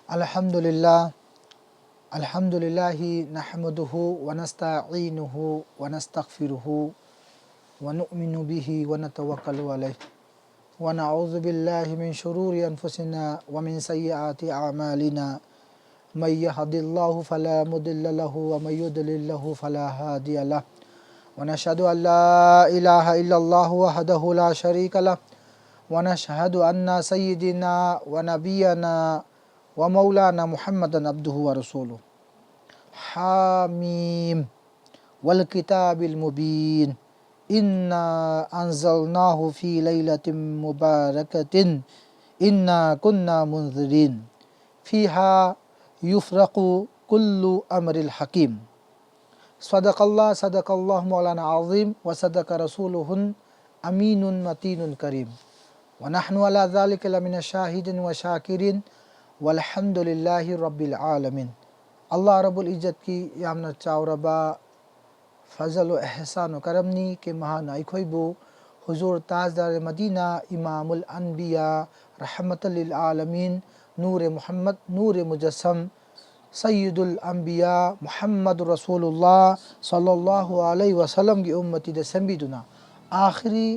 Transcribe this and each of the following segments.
अल्हम्दुलिल्लाह अल्हम्दुलिल्लाहि नहमदुहु व नस्तईनुहु व नस्तगफिरुहु व नुमिनु बिहि व नतवक्कलु अलैहि व नऊज़ु बिल्लाहि मिन शुरूरि अनफुसिना व मिन सय्यिआति अअमालिना मन यहदिल्लाहु फला मुदिल्ल लहु व मन युद्लिल लहु फला हादिय लहु व नशहदु अन ला इलाहा इल्लल्लाहु वहदहु ला शरीका लहु व नशहदु अन्ना सय्यिदिना व नबियना व मौलाना मुहम्मदन अब्दुहु व रसूलुहु हामीम वल किताबिल मुबीन इन्ना अंज़लनाहु फी लैलतिन मुबारकतिन इन्ना कुन्ना मुंज़िरीन फीहा युफ़रक़ु कुल्लु अम्रिल हकीम सदक़ल्लाहु मौलाना अज़ीम व सदक़ रसूलुहुल अमीनुल मतीनुल करीम व नहनु अला ज़ालिका लमिन शाहिदीन व शाकिरीन वल्हम्दुलिल्लाहि रब्बिल आलमीन। अल्लाह रब्बुल इज़्ज़त की यामना चावरबा फजल व एहसान व करमनी के महान अखोइबु हुजूर ताजदार मदीना इमामुल अनबिया रहमतल लिल आलमीन नूर मुहम्मद नूर मुजस्सम सय्यदुल अंबिया मुहम्मद रसूलुल्लाह सल्लल्लाहु अलैहि वसल्लम की उम्मती द संबिदुना आखिरी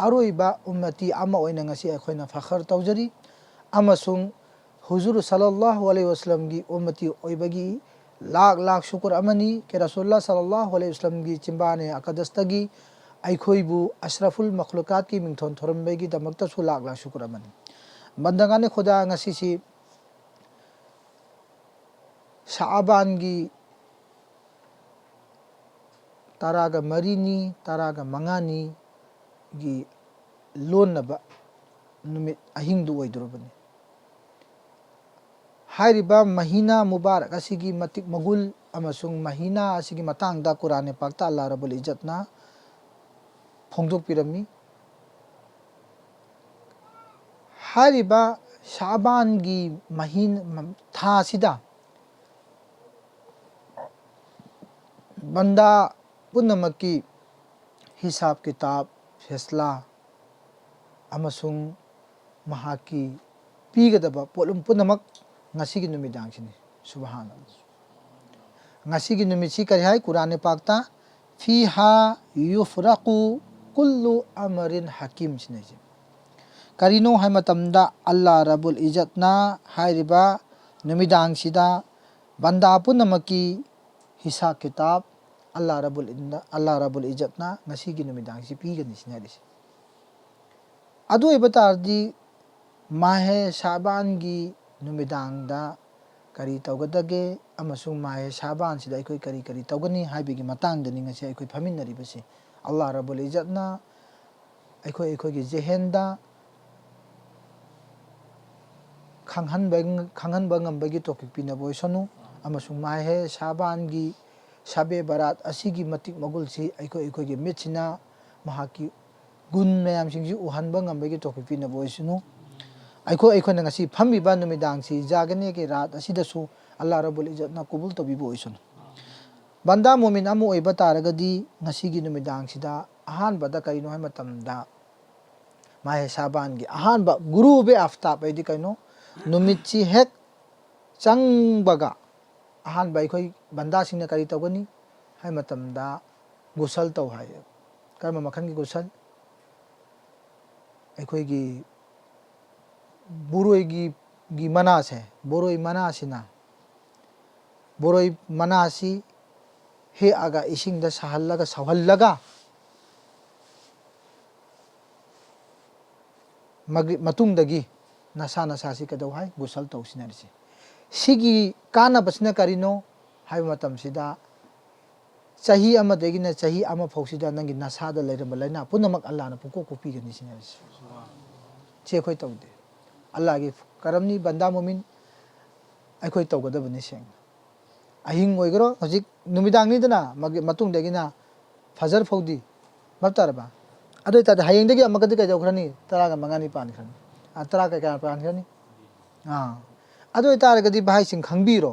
अरोइबा उम्मती अमा ओइना ngasi अखोइना फखर तौजरी अमसुंग हुजूर सल्लल्लाहु अलैहि वसल्लम की उम्मती ओइबगी लाख लाख शुक्र अमनी के रसूलुल्लाह सल्लल्लाहु अलैहि वसल्लम की चिंबाने अकदस्तगी अखोइबु अशरफुल मखलूकात की मिंगथोन थोरमबेगी दमक्तसु लाख लाख शुक्र अमनी बंदगाने खुदा ngasi si शाबान की तरागा मरीनी तरागा मंगानी की लोनबा नुमित अहिंदु ओइदुरबनी हाइरिबा महीना मुबारक असिगी मतिक मगुल अमसुंग महीना असिगी मतंगदा कुरान पाकता अल्लाह रब्बुल इज्जतना फोंदोक पिरमी हाइरिबा शाबान की महीना था सिदा बंदा पुनमकी हिसाब किताब फैसला अमसुंग महाकी पीगदबा पोलुम पुनमक ngasi numidang sini subhanallah ngasi numisi kari hai Quran pakta fiha yufraqu kullu amrin hakim sini karino hai matamda Allah rabbul izzatna hairiba numidang sida banda punamaki hisab kitab Allah rabbul izzatna ngasi numidang si pigani sini hadis adu ibatardi mahe shaban gi नुमिदांगदा करी तौगदगे अमसुंग माहे शाबान सिदा अखोई करी करी तौगनी हाइबिगी मतंगदनी ngasi अखोई फमिनरिबसे अल्लाह रब्बुल इज्जतना अखोई अखोई जेहेंदा खांगहनबा ngambagi टॉपिक पिना बोइसनु अमसुंग माहे शाबान गी शबे बारात असिगी मतिक मगुलसी अखोई अखोई मिथिना महाकी गुन मयाम सिंगजी उहनबा ngambagi टॉपिक पिना बोइसनु अखोना ngasi फमिबा नुमिदांग si जागने के रात असिदसु अल्लाह रब्बुल इज्जतना कबूल तबिबो ओइसनु बंदा मोमिन अमु ओइबा तारगदी ngasi gi नुमिदांग सिदा अहान बदा करिनो है मतमदा माहे शाबान gi अहान बा गुरु बे आफ्ताब एदि कइनो नुमितची हेक चंगबगा अहान बा अखोई बंदा सिंगना करि तौगनी है मतमदा गुसल तौ हाय कर्म मखन की गुसल अखोई की बुरोई की मनास है बोरोई मनासिना बोरोई मनासी हे आगा इशिंग दा सहल्लगा सवल्लगा मतुंगदगी नसा नसासी कदौ हाय गुसल तौसिनारिसी सिगी काना बसना करिनो हाय मतम सिदा चाही अमदगिना चाही अमा फौसिदा नंगी नसादा लेरम लैना पुनमक अल्लाह ना पुको को पीगनी सिनारिसी चे खोय तौदे अल्लाह की करमनी बंदा मोमिन अखोई तौगदबनी सेंग अहिंग ओइगरो हजिक नुमिदांगनीदना मतुंगदगिना फजर फौदी मबतारबा अदो ता हयेंदगी अमकदि कै जौखरनी तरागा मंगानी पानखरनी तरा कै का पानखरनी अदो तारगदी भाई सिंग खंगबीरो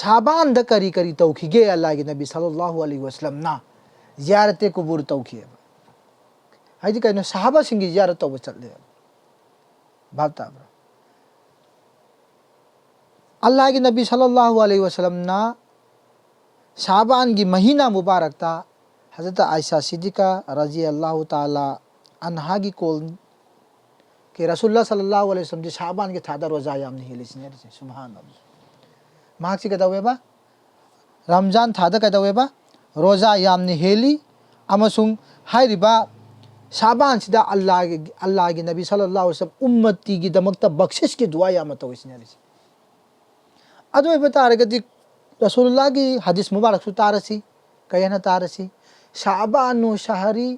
शाबान द करी करी तौखिगे अल्लाह की नबी सल्लल्लाहु अलैहि वसल्लम ना जियारते कुबूर तौखिए हाइदि कैनो सहाबा सिंगी जियारत तौब चले बात ताब्रा अल्लाह के नबी सल्लल्लाहु अलैहि वसल्लम ना शाबान की महीना मुबारक था हज़रत आयशा सिद्दीक़ा रज़ी अल्लाह ताला अन्हा की कोल के रसूलुल्लाह सल्लल्लाहु अलैहि वसल्लम जी शाबान के थादा रोज़ा याम नहीं हेलिसिने सुभान अल्लाह मार्क्सी कदवेबा रमजान थादा कदवेबा रोज़ा याम नहीं हेली अमसुंग हाइरिबा शाबान सिदा अल्लाह के नबी सल्लल्लाहु अलैहि वसल्लम उम्मती की दमकता बख्शिश की दुआ याम तो इसने अदो बता रहे रसूलुल्लाह की हदीस मुबारक तारसी कहना तारसी शाबानु शहरी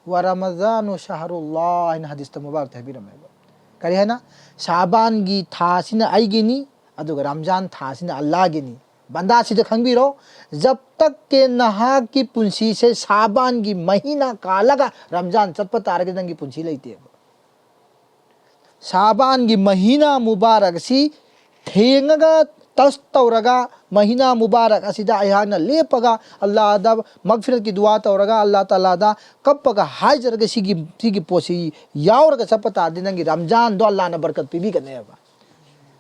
व रमज़ानु शहरुल्लाह इन हदीस मुबारक तहबीर में करी है ना शाबान की थासिना आईगिनी अदुग रमजान थासिना अल्लाह गिनी बंदा सिद खंगबीरो जब तक के नहा की पुंसी से शाबान की महीना कालगा रमजान चतप तारगे नंगी पुंसी लेती है शाबान की महीना मुबारक सी थेंगा तस तौरगा महीना मुबारक असिदा अयहाना लेपगा अल्लाह दा मगफिरत की दुआ तौरगा अल्लाह ताला दा कपगा हाजरगा सिगी पोसी यावरगा चपता दिनंगी रमजान दो अल्लाह ना बरकत पीबी कनेबा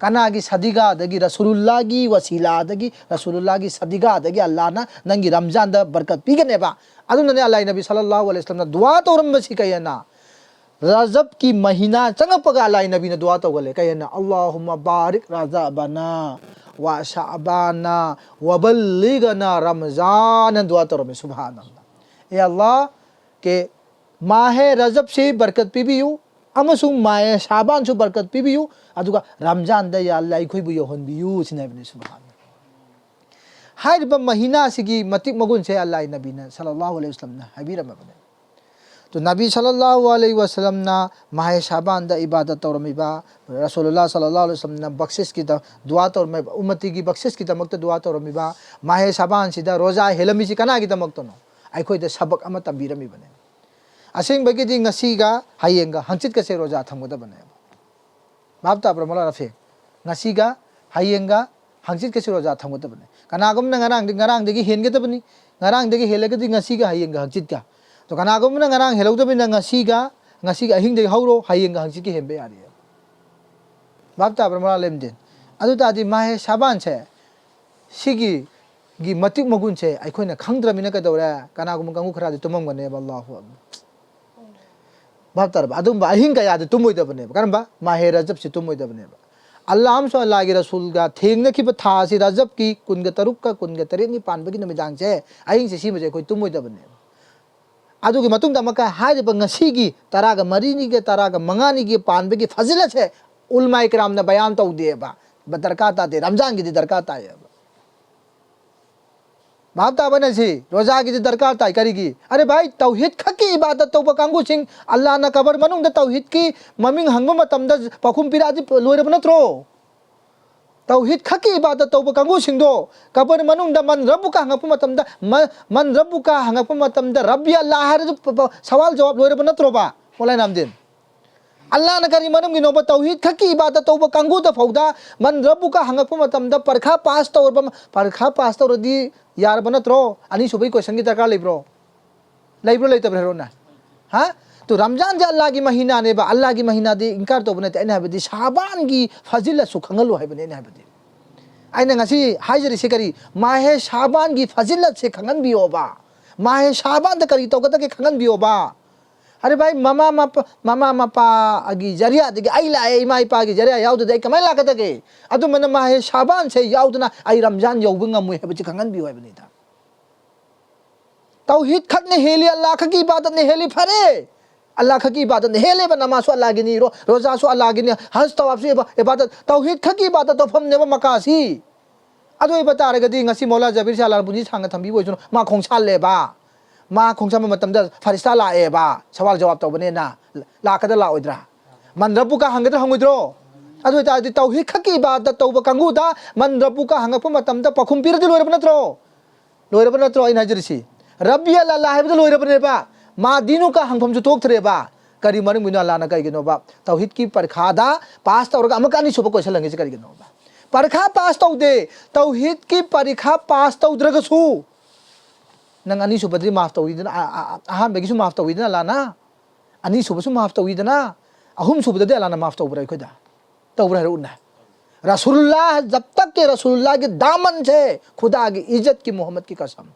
कना की सदिगा दगी रसूलुल्लाह की वसीला दगी रसूलुल्लाह की सदिगा दगी अल्लाह ना नंगी रमजान दा बरकत पी कनेबा अदुनने अल्लाह नबी सल्लल्लाहु अलैहि वसल्लम दुआ तौरम बसी कहना रजब की महीना चंगपगा अल्लाह नबी ने दुआ तो गले कहना अल्लाहुम्मा बारिक रज़बना व शाबाना व बल्लिगना रमजान दुआ तो रमे सुभान अल्लाह ए अल्लाह के माह रजब से बरकत पीबियु अमसुंग माह शाबान से बरकत पीबियु अदुगा रमजान द या अल्लाह इखोइबु योहनबियु सिनाबने सुभान हाइरबा महीना सिगी मतिक मगुन से अल्लाह नबी ने सल्लल्लाहु अलैहि वसल्लम ने हबीरमा बने तो नबी सल्लल्लाहु अलैहि वसल्लम ना माह शाबान द इबादत तौरमिबा रसूलुल्लाह सल्लल्लाहु अलैहि वसल्लम ना बख्शिश की दुआ तौर उम्मती की बख्शिश की दमक दुआ तौरमिबा माह शाबान सिदा रोजा हेलमी सी कना की दमक तो नो आइखोइ द सबक अमा तंबीरमी बने असेंग बगी दी ngasiga hayenga hangchit ka se roja thamgoda bane babta brahmala rafe ngasiga hayenga hangchit ka se roja thamgoda bane kanagum na ngarang degi henge da bani ngarang degi helega di ngasiga hayenga hangchit ka तो कनागुम ना ngaraang hello तो बिना ngasi ga hing de hauro hayeng hangsi ki hembe ari babta brahmala lemden adu ta di mahe shaban che sigi gi matik magun che aikoina khangdramina ka dawra kanagum kangu khara de tumam gane wallahu babta adum ba hing ka ya de tumoi da bane kan ba mahe rajab se tumoi da bane Allah am so Allah ki rasul ga thengna ki tha si rajab ki kun ga taruk ka kun ga tare ni pan ba ki namidang che aing se si ma je koi tumoi da bane अदुगी मतुंग दमका हाइब ngasiगी तरागा मरीनी के तरागा मंगानी की पानबे की फजिलत है उलमा इकराम ने बयान तो दिएबा बदरकात आते रमजान की दरकात आए भावता बने सी रोजा की दरकात आई करेगी अरे भाई तौहीद खकी इबादत तो बकांगु सिंह अल्लाह ना कबर मनुंग द तौहीद की ममिंग हंगो मतम द पखुम पिराजी लोरे बनत्रो तौहीद खकी इबादत तो बकांगु सिंह दो कबर मनुंग द मन रब्बु का हंगपु मतम द मन रब्बु का हंगपु मतम द रब्बी अल्लाह हर सवाल जवाब लोरे बनत्रो बा बोले नाम दिन अल्लाह न करी मनुंग नो तौहीद खकी इबादत तो बकांगु द फौदा मन रब्बु का हंगपु मतम द परखा पास तो दी यार बनत्रो अनि सुबह क्वेश्चन की दरकार लेब्रो लेते ब्रो ना हाँ तो रमजान जा अल्लाह की महीना ने बा अल्लाह की महीना दे इनकार तो बने तेने बदी शाबान की फजिलत सुखंगलो है बने ने बदी आइना ngasi हाजिर से करी माह शाबान की फजिलत से खंगन भी होबा माह शाबान त करी तो कत के खंगन भी होबा अरे भाई मामा मापा अगी जरिया दे आई ला ए माई पा की जरिया याउ दे कमाई ला कत के अदु मन माह शाबान से याउ ना आई रमजान यौबंग मु है बची खंगन भी होय बने था तौहीद खक ने हेली अल्लाह की इबादत ने हेली फरे अल्लाह की इबादत ने हेले बा नमाज अल्लाह की नी रोजा सो अल्लाह की नी हज तवाफ से इबादत तौहीद की इबादत तो फम ने मकासी अदो बता रगे दी ngasi मौला जबीर शाह बुनी सांग थंबी बोइ सुनो मा खोंगसाल ले बा मा खोंगसा मतम द फरिस्ता लाए बा सवाल जवाब तो बने ना लाकदा लाओद्रा मन रब्बु का हंगद्रा हंगद्रो अदो ता दी तौहीद की इबादत तो कंगु दा मन रब्बु का हंगपु मतम द पखुम पीर द लोरे बनत्रो इन हजरसी रब्बी अल्लाह है द लोरे बने बा मा दिनु का हंगफम जो तोक थरे बा करी मरु मिनो अल्लाह ना कई नो बा तौहीद की परखादा पास तो अमका अमकानी सुब क्वेश्चन लंगे से करी नो बा परखा पास तो दे तौहीद की परीक्षा पास तो उद्रगसु नंग अनि सुबद्री माफ तो इदना आहान बेगिसु माफ तो इदना लाना अनि सुबसु माफ तो इदना अहुम सुबदे अल्लाह ना माफ तो उब्रै खोदा तो उब्रै रुना रसूलुल्लाह जब तक के रसूलुल्लाह के दामन से खुदा की इज्जत की मोहम्मद की कसम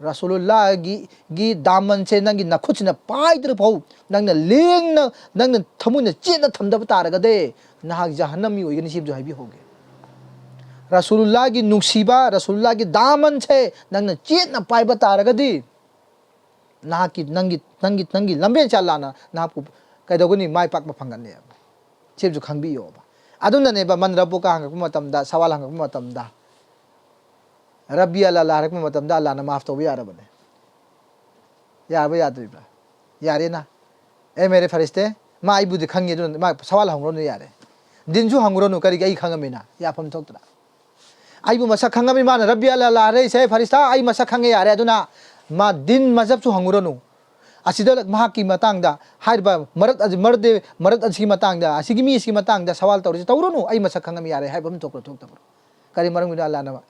रसूलुल्लाह की दामन से नंगी नखुच न पाइद्र भाव नंग लेंग नंग थमुन चेन थमदब तारगदे नाहक जहन्नमी ओइगनी सिब जो है भी होगे रसूलुल्लाह की नुक्सीबा रसूलुल्लाह की दामन से नंग चेन पाइब तारगदी नाहक की नंगी नंगी नंगी लंबे चलाना नाहक कैदगनी माय पाक फंगने सिब जो खंगबियो अदुननेबा मन रब्बु का हंगक मतमदा सवाल हंगक मतमदा रब्बी अल्लाह लारक मतमदा अल्लाह ना माफ तौबा यारबने यारबा याद्रिबा यारे ना ए मेरे फरिश्ते मा आइबुदि खंगे दुन मा सवाल हंगरोनु यारे दिनजु हंगरोनु करी आई खंगमिना याफम थोक्तरा आइबु मसा खंगमि मा रब्बी अल्लाह लारे से फरिश्ता आई मसा खंगे यारे अदुना मा दिन मजब सु हंगरोनु असिदा महाकी मतंगदा हाइबा मरद असिगी मतंगदा असिगी मी असिगी मतंगदा सवाल तौरि तौरोनु आई मसा खंगम यारे हाइबम थोक्रो थोक्तबरो करी मरम गुदा अल्लाह ना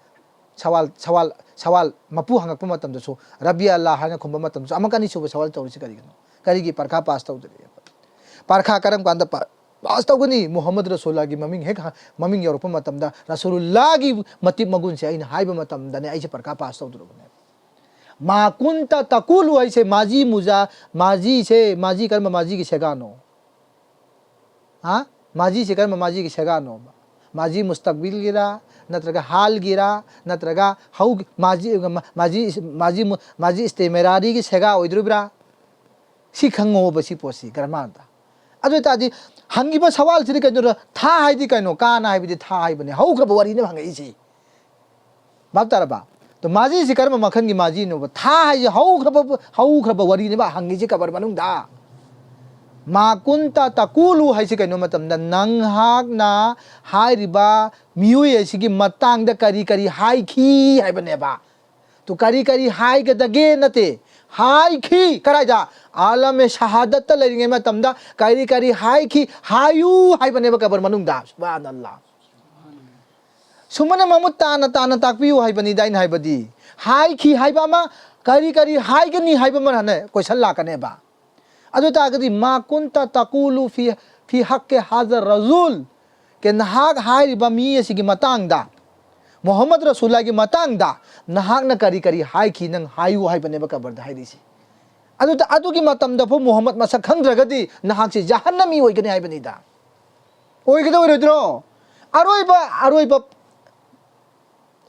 सवाल मपु हंगक मतमदसु रब्बी अल्लाह हाना खुंब मतमदसु अमकनी सुब सवाल तौरिसि करिगनो करिगी परखा पास तौदरे परखा करम कांदा पास तौगनी मोहम्मद रसूलुल्लाह की ममिंग हेक ममिंग यौरप मतमदा रसूलुल्लाह की मति मगुन से आइन हाइब मतमदने आइसे परखा पास तौदरबने मा कुंता तकुलु ऐसे माजी मुजा माजी कर्म माजी की सेगानो हाँ माजी से कर्म माजी की सेगानो माजी मुस्तकबिल गिरा नत्रगा हाल गिरा नत्रगा हाउ माजी इस्तेमेरारी की सेगा ओइद्रुब्रा सी खंगो बसी पोसी कर्मांता अदु ताजी हंगिबा सवाल सिरि कनो था हाइदि कनो काना हाइबि था हाइबने हाउ खब वरी ने हंगइसी बाप तारबा तो माजी से कर्म मखन की माजी नो था हाइ हाउ खब वरी ने बा हंगिसी कबर मनुंगदा मा कुंता तकुलु हाइसे कनो मतमदा नंगहाकना हाइरिबा मियुय एसिगी मतंगदा करी करी हाइखी हाइबनेबा तो करी करी हाइ गदगे नते हाइखी कराइदा आलम शहादत लरिंगे मतमदा करी करी हाइखी हायु हाइबनेबा कबर मनुंगदा सुभानअल्लाह सुमन ममुत ताना ताकपियु हाइबनी दाइन हाइबदी हाइखी हाइबामा करी करी हाइगनी हाइबा मनने क्वेश्चन लाकनेबा अदु तागदी मा कुंता तकुलु फी हक्के हाजर रसूल के नहाक हाइरिबा मी असिगी मतंगदा मोहम्मद रसूलुल्लाह की मतंगदा नहाक न करी करी हाइखी नंग हायु हाइबनेबा कबरदा हाइरिसी अदु की मतमदा फो मोहम्मद मसक खंद्रगदी नहाक से जहन्नमी ओइगने हाइबनीदा ओइगदा ओइरद्रो अरोइबा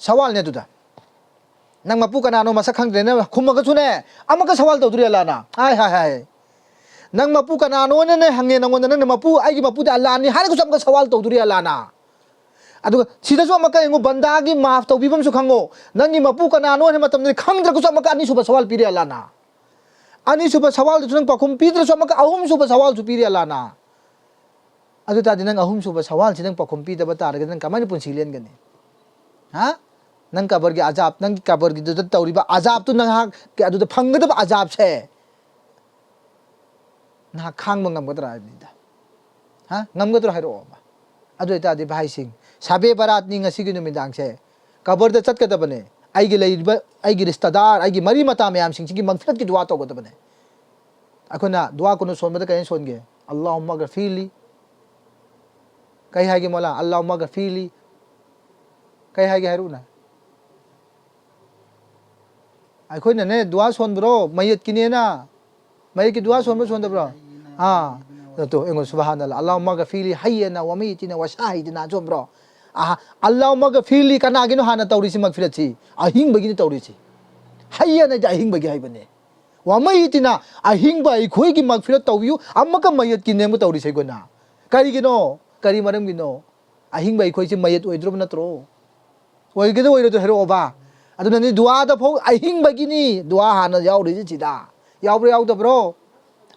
सवाल ने दुदा नंग मपु कनानो मसक खंद्रेने खुमगसुने अमक सवाल तौदुरे लाना हाय हाय हाय नंग मपु कनानो ने हंगे नंगोन नंग मपु आइगी मपु दा अल्लाह नि हारे कुसम का सवाल तौदुरे अल्लाह अदु सिदसु अमका एंगो बंदागी माफ तौबिबम सु खंगो नंगी मपु कनानो ने मतम ने खंगद्र कुसम अमका अनि सुब सवाल पिरे अल्लाह अनि सुब सवाल दुन पखुम पिद्र सु अमका अहुम सुब सवाल सु पिरे अल्लाह अदु ता दिन अहुम सुब सवाल सिदं पखुम पिदब तारग नंग कमानि पुंसी लेनगनी हा नंग कबर की अजाब नंग कबर की दुद तौरिबा अजाब तु नंग हा के अदु फंगदब अजाब से ना खांग मंगमगदरा हाइबनिदा हा ngमगदरा हाइरोबा अदु इतादि भाईसिंग साबे बारात नि ngasi gi numidag se कबर द चटकदबने आइगी लैबा आइगी रिश्तेदार आइगी मरी मता मयाम सिंग की मगफिरत की दुआ तौगदबने अखोना दुआ कुनो सोनबद कयन सोनगे अल्लाहुम्मा गफिरली कई हाइगे मोला अल्लाहुम्मा गफिरली कई हाइगे हाइरुना अखोना ने दुआ सोनब्रो मयत किनेना मयत की दुआ सोनब्रो सोनदब्रो हां तो एंगो सुबहानल्लाह अल्लाहुम्मा गफिरली हय्यना व मय्यितना व शाहिदना जोब्रो अल्लाहुम्मा गफिरली कनागिनो हाना तौरिसि मगफिरतसी अहिंग बगिनि तौरिसि हय्यना जा अहिंग बगि हाइबने व मय्यितना अहिंग बा इखोइगी मगफिरत तौबियु अम्मका मयत की नेमु तौरिसि गोना करिगिनो करि मरमगिनो अहिंग बा इखोइसि मयत ओइद्रोब नत्रो ओइगदो ओइरदो हेरोबा अदुननि दुआ द फौ अहिंग बगिनि दुआ हाना याउरिसि सिदा याउब्रो याउदब्रो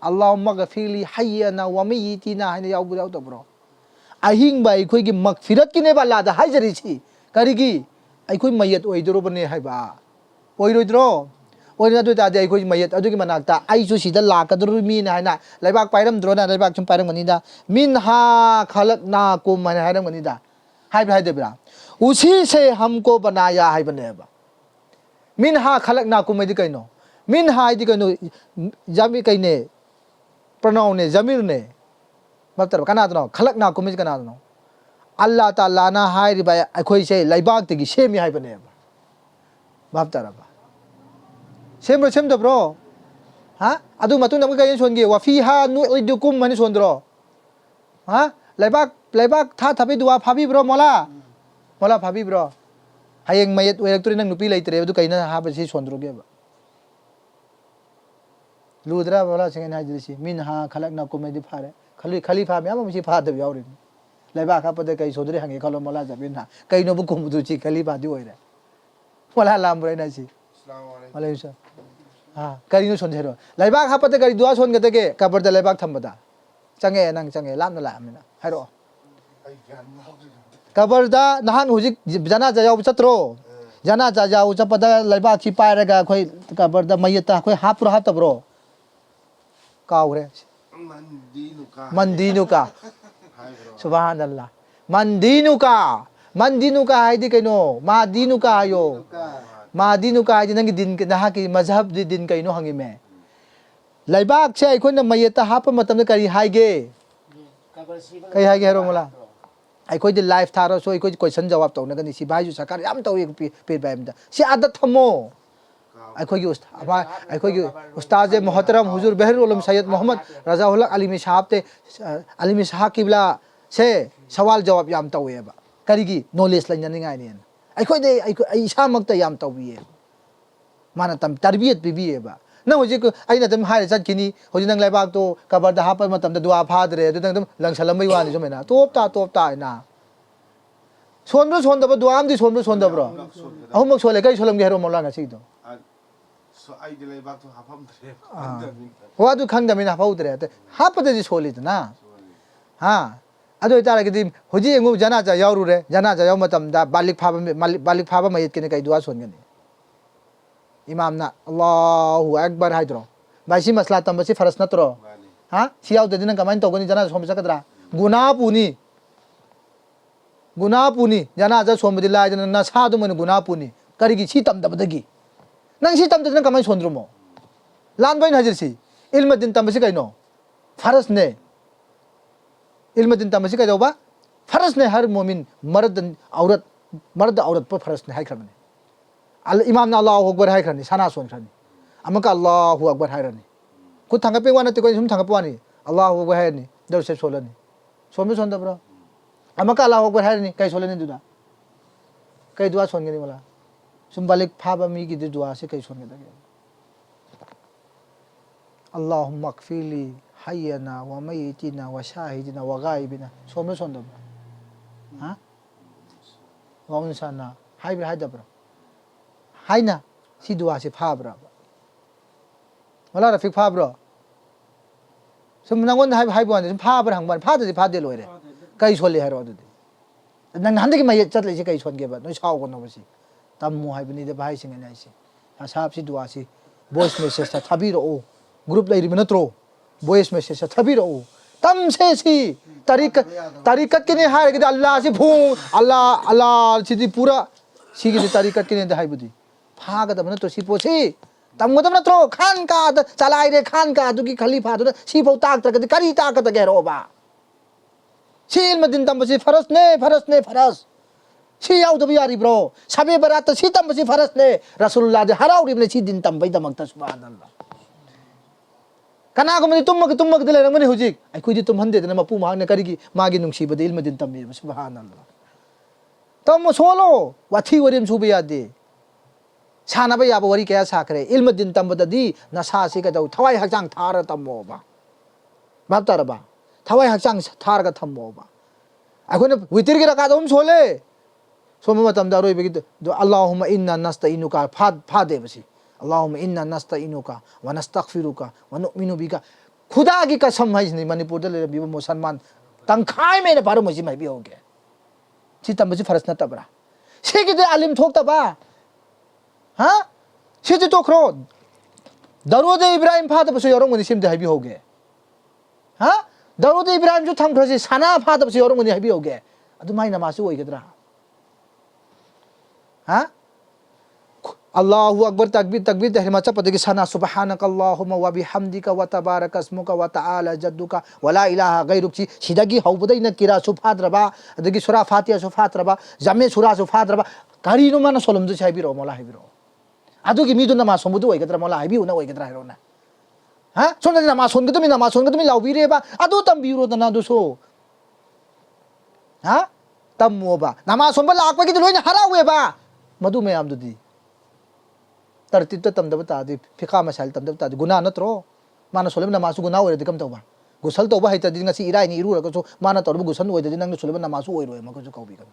अल्लाहुम्मा गफिरली हय्यना व मय्यितना हाइना याउब्रो याउदब्रो अहिंग बा इखोइगी मगफिरत किने बा लादा हाइजरिसि करिगी अइखोइ मयत ओइद्रोबने हाइबा ओइरोइद्रो ओइना दु तादे अइखोइ मयत अदुगी मनाक्ता आइसु सिदा लाकदरु मीन हाइना लैबाक पाइरमद्रोना लैबाक सुम पाइरमगनिदा मिनहा खलकनाकुम हाइना हाइरमगनिदा हाइबा हाइदब्रा उसी से हमको बनाया हाइबनेबा मिनहा खलकनाकुम मदि कइनो मिनहा इदि कइनो जामि कइने प्रणव ने जमीर ने मतलब कनादनो खलकनाकुम is कनादनो Allah Ta'ala na hai ba akhoi se laibak te gi sem hai bane ba bab tara ba sem da bro ha adu matu nam ga yen son gi wa fiha nu'idukum mani son dro ha laibak tha thabi duwa phabi bro mola phabi bro hayeng mayet werak turi nang nupi leitre adu kaina ha ba si son dro ge ba ludra bola singa na jisi min ha khalakna komedi phare khalifa me am si pha da yaw ri laiba kha pade kai sodre hange khalo mola jabin ha kai no bu kum du chi khalifa di oi re mola lam bre na si assalamu alaikum ha kai no son thero laiba kha pade kai dua son gate ke kabar da laiba tham bada change nang change lam na lam na hairo kabar da nahan hujik jana ja yaw chatro jana ja yaw chapada laiba chi pai ra ga khoi kabar da mayeta khoi hapro ha tabro kaw re mandinuka subhanallah mandinuka hai di kaino madinuka ayo madinuka ai nang din na ha ki mazhab di din kaino hangi me laibak che ai khoi na mayeta hapa matam na kari hai ge kai hai ge hero mola ai khoi di live tharo so ai khoi question jawab to na gani si bai ju sakar yam to pe bai am da si adat thamo ai khoi gi ustaz muhtaram huzur behar ulam sayyid mohammad razaul alimi sahab te alimi sahab kibla se sawal jawab yam tawe ba kari gi knowledge la nyan ngai ni ai khoi de ai sa mak ta yam tawi mana tam tarbiyat bi bi ba na hoji ko ai na tam hai chat kini hoji nang lai bak to kabar da ha pa matam da dua pha dre du dang lang salam mai wa ni so mena top ta na son da ba duam di son da bro ahum mak so le kai solam ge hero mola na si do so ai de lai bak to ha pham dre wa du khang da mina phau dre ha pa de soli na ha ado ta la gi hoji engu jana ja yaw ru re jana ja yaw matam da balik pha ba mayit ke ne kai dua son ge ni imam na Allahu akbar haidro bai si masla tam si faras na tro ha si yaw de din ka man to gani jana som sakadra guna puni jana ja som dilai jana na sa du man guna puni kari gi si tam da badagi nang si tam da ka man sondru mo lan bain hajir si ilm din tam si kai no faras ne ilm din tam si kai ba faras ne har mu'min mard aurat par faras ne hai khamne al imam na Allahu akbar hai khani sana son khani amaka Allahu akbar hai rani ku thanga pe wana te ko sum thanga pa ni Allahu akbar hai ni dar se solani somme son da bro amaka Allahu akbar hai ni kai solani du da kai dua son ge ni wala sum balik pha ba mi gi dua se kai son ge da Allahumma ighfirli hayyana wa mayyitina wa shahidina wa ghaibina somme son da ha wa insana hai da bro haina si dua se pha bra wala rafik pha bro sum nangon hai bon sum pha bra hang ban pha de loi re kai sole hai ro de nang han de ki mai chat le si kai son ge ba noi sao ko no si tam mu hai bani de bai sing nai si asap si dua si voice message ta thabi ro group lai ri na tro voice message ta thabi ro tam se si tarikat ke ne hai ge Allah si phu Allah si di pura si ge tarikat ke ne de hai budi pha ga da na to si po si tam go na tro khan ka chalai re khan ka du ki khalifa du si pho tak ta kari ta ka ta ge ro ba sil madin tam si faras si yaw do yari bro sabe barat si tam si faras ne rasulullah de harau ri ne si din tam bai da mak ta subhanallah kana ko mani tum mak de le rang mani hujik ai khu di tum hande na mapu ma ne kari ki ma gi nung si ba de il madin tam subhanallah tam solo wathi warim su be ya de sana ba ya ba wari kaya sakre ilmu din tam badadi na sa si ka daw thawai hakjang thar tammo ba bab tar ba thawai hakjang thar ka thammo ba akhone witir gi raka dum sole somma tam da roi be do Allahumma inna nasta'inuka fa de basi Allahumma inna nasta'inuka wa nastaghfiruka wa nu'minu bika khuda gi kasam hai ni manipur da le bi musalman tang khai me ne baru moji mai bi hoge si tam basi faras na tabra se gi de alim thok ta ba ha 시제 또 그런 다루데 이브라임 파드 버서 여러 분이 심대 합의 오게 하 다루데 이브라임 주 탐 그러지 사나 파드 버서 여러 분이 합의 오게 아주 많이 남아서 오이게더라 하 Allahu Akbar takbir takbir dah macam pada sana subhanakallahumma wa bihamdika wa tabarakasmuka wa ta'ala jadduka wa la ilaha ghairuk chi sidagi haubadai na kira subhadraba adagi surah fatiha subhadraba jamme surah subhadraba kari no mana solom du chai biro mola haibiro adugi mi du na ma somudu oi gadra mola haibi una oi gadra hairona ha sonda na ma son gadumi laubire ba adu tam biro na du so ha tam mo ba na ma son ba lakpa gi du loina harawe ba madu me am du di तरतीब तो तमदब तादी फिका मसाइल तमदब तादी गुनाह नत्रो माना सोलेब नमासु गुनाह ओइरदि कम तौबा गुसल तौबा हैतदि ngasi इराय नि इरु रगसो माना तौबा गुसल ओइददि नंग सोलेब नमासु ओइरोय मगसु कौबि गन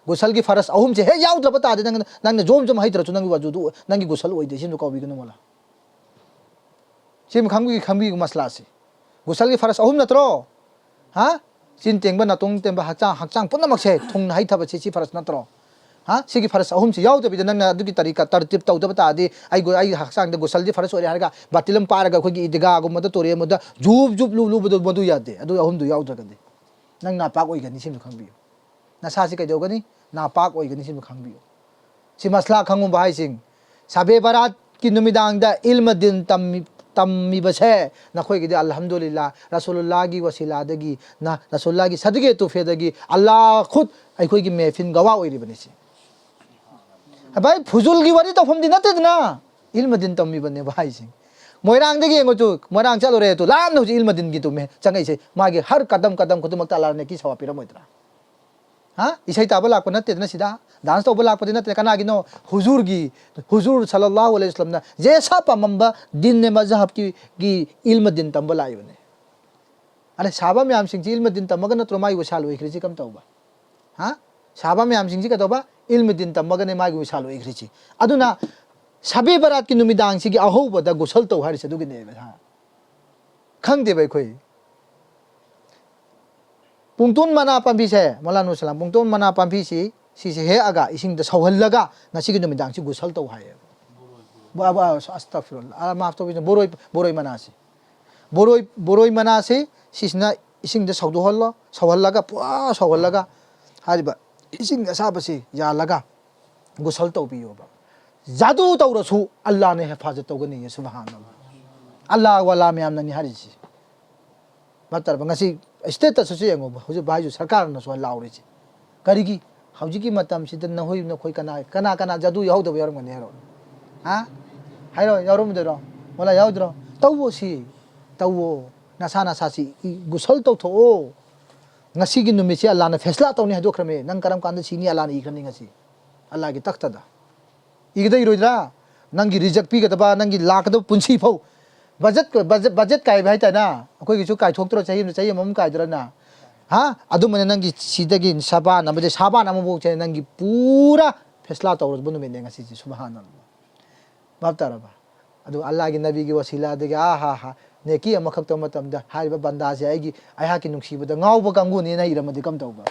गुसल की फरस अहुम से हे याउद्रब तादी नंग जोम जोम हैत्रचु नंग वजुदु नंगी गुसल ओइदि सिन कौबि गन मोला सिम खंबि मसला से गुसल की फरस अहुम नत्रो हा सिन तेंबा नतोंग तेंबा हचांग पुनमक से थोंग हैथब से फरस नत्रो हाँ सिगी फरस अहुम से याव तबिद नंग अदुगी तरीका तरतीब तौदब तादी आई हक्सांग द गुसल दी फरस ओरे हरगा बातिलम पारगा खोगी इदगा गुमद तोरे मद जुब जुब लु लु बदु मदु यादे अदु अहुम दु याव दगदे नंग ना पाक ओइगनी सिम खंबियो ना सासी कइदोगनी ना पाक ओइगनी सिम खंबियो सि मसला खंगु बाई सिंग साबे बरात की नुमिदांग द इल्म दिन तम्मी बसे नखोई गिदे अल्हम्दुलिल्लाह रसूलुल्लाह की वसीलादगी ना रसूलुल्लाह की सदगे तुफेदगी अल्लाह खुद अखोई की महफिल गवा ओइरिबनी सि भाई फुजुल की वरी तो फम दिन नते ना इल्म दिन तम्मी बने भाई सिंह मोइरांग देगी एंगो चु मोइरांग चलो रे तो लाम न इल्म दिन की तुम्हें चंगई से मागे हर कदम कदम खुद मक्ता लाने की सवा पिरा मोइत्रा हां इसै ताबा लाको नते ना सीधा डांस तो बलाक पदि नते कना गिनो हुजूर सल्लल्लाहु अलैहि वसल्लम ना जैसा पमंबा दिन ने मजहब की इल्म दिन तंब लाइबने अरे साबा में आम सिंह इल्म दिन तमग नत्रो माई वसाल ओइख्रि지 कम तौबा हां साबा में आम सिंह जी कतौबा इल्म दिन तमगने माई वसाल ओइख्रि지 अदुना साबे बरात की नुमिदांग सिगी अहोबदा गुसल तौ हारिसे दुगिने हा खंगदे बै खोई पुंगतुन मना पांबी से मौलाना सलाम पुंगतुन मना पांबी सी से हे आगा इसिंग द सौहल्लगा नसिगी नुमिदांग सि गुसल तौ हाय बाबा अस्तगफिरुल्लाह माफ तो बोरोय मना से सिसना इसिंग द सौहल्लगा पुआ सौहल्लगा हारिबा इसिंग असाबसी यालगा गुसल तौ बियोबा जादू तौरसु अल्लाह ने हिफाजत तौगनी सुबहानल्लाह अल्लाह वाला में आमना निहारिसी बातर बंगसी स्टेटस से यंगो हुजु बायु सरकार न सो लाउरिसी करिगी हौजिकी मतम सिद न होई न खोई कना जादू याउदब यारमने हेरो हा हाइरो यारुम देरो मोला याउद्रो तौबोसी तौवो नसाना सासी गुसल तौ थो ngasi gi numisi Allah na फैसला तौनी हदो क्रमे नंग करम कांद सिनी Allah ना इखनी ngasi Allah की तख्तदा इगदई रोइद्रा नंगी रिजेक्ट पीगदबा नंगी लाकदो पुंसी फौ बजट काय भाई तना अखोई गिसु काय थोक्तरो चाहिए मम काय दरना हा अदु मने नंगी सिदगी साबान अमदे साबान अमबो चे नंगी पूरा फैसला तौरस बनु में ngasi सुबहानल्लाह बाप तारबा अदु अल्लाह की नबी की वसीला दे आ हा नेकी अमखक तो मतम दा हारिबा बंदा से आइगी आया की नुक्सीबदा गावबा कांगु ने नाही रमदि कम तौबा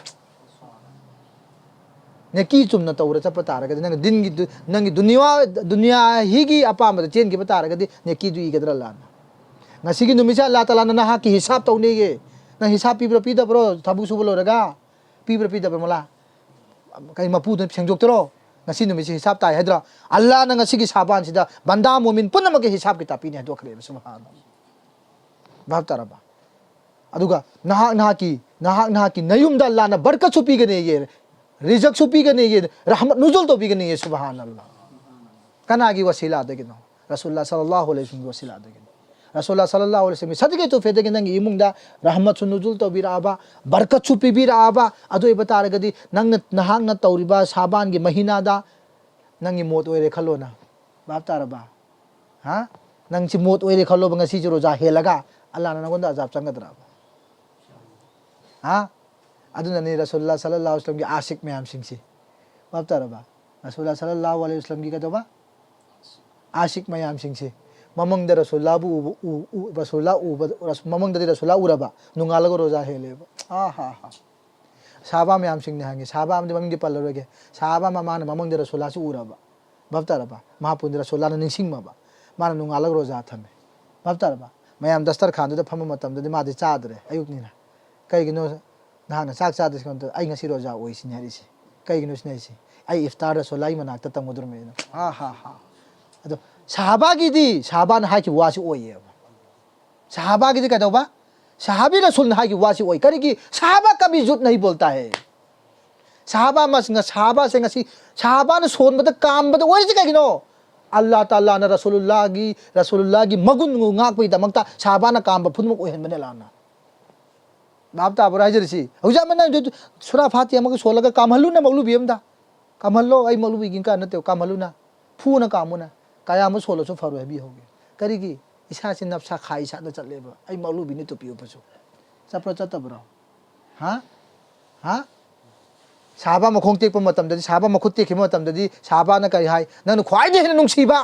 नेकी चुमना तौर चप तारगदि नंग दिन की नंगी दुनिया ही की अपाम चेन की बतारगदि नेकी दु इगदरा लाना ngasi की नुमिसा अल्लाह ताला ना हा की हिसाब तौनेगे ना हिसाब पीब्रो थबु सुबलो रगा पीब्रो मला कई मपु द सेंजोक्तरो ngasi नुमिसे हिसाब ताय हैदरा अल्लाह ना ngasi की साबान सिदा बंदा मोमिन पुनम के हिसाब किताब पीने दो खरे सुबहानल्लाह बाप तारबा अदुगा नहा की नयुम द अल्लाह ना बरकत सुपी गने ये रिजक सुपी गने ये रहमत नुजुल तो पी गने ये सुबहानल्लाह कना की वसीला देगिनो रसूलुल्लाह सल्लल्लाहु अलैहि वसल्लम वसीला देगिनो रसूलुल्लाह सल्लल्लाहु अलैहि वसल्लम सदके तो फेदगे नंग इमुंगदा रहमत नुजुल तो बिराबा बरकत सुपी बिराबा अदु बतारगदि नंग नहांग न तौरिबा साबान की महीना दा नंगी मोत ओइरे खलोना बाप तारबा हां नंग सी मोत ओइरे खलो बंगसी जो रोजा हेलगा अल्लाह ना नगोंदा अजाब चंगदरा हां अदुना ने रसूलुल्लाह सल्लल्लाहु अलैहि वसल्लम की आशिक में सिंसी बाप तारबा रसूलुल्लाह सल्लल्लाहु अलैहि वसल्लम की कदबा आशिक में सिंसी ममंग द रसूलुल्लाह ममंग द रसूलुल्लाह उरबा नुंगालगो रोजा हेलेबा हा साबा में सिंह ने हांगे साबा में ममंग दि पल्लरोगे साबा मान ममंग द रसूलुल्लाह से उरबा बाप तारबा महापुंद रसूलुल्लाह ने निसिंग मबा मान नुंगालग रोजा थमे बाप तारबा मयाम दस्तर खान द फम मतम द मादि चादरे अयुक निना कईगिनो ना चाक चादस कोन आई ngasi रोजा ओइसिन हारिसे कई नहीं से आई इफ्तार रसोलाई मनाक तंगुदर में हाँ हाँ हाँ अदो साहबा की दी साहबा ने हाई की वासी ओये साहबा की दी कहता होगा साहबी रसूल ने हाई की वासी ओये करी की साहबा कभी झूठ नहीं बोलता है साहबा मसंग साहबा से ngasi साहबा ने सोन बता काम बता ओये से कहीं अल्लाह ताला ने रसूलुल्लाह की मगुन ngak पे दमकता साहबा ने काम बफुन में ओहन बने लाना बाप ता बराई जरसी हुजा मना जो सुरा फातिया मग सोलगा काम हलु ना मौलू बियम दा काम हल्लो आई मौलू बिगिन का नते काम हलु ना फू ना काम ना काया म सोलो सो फरो भी होगे करीगी इसा से नफसा खाई सा न चलेबा आई मौलू बिनी तो पियो पसो चप्रो चतब्रो हां हां साहबा मखोंग टेक प मतम ददी साहबा मखुत टेक मतम ददी साहबा न करी हाय नन ख्वाई दे नुंगसीबा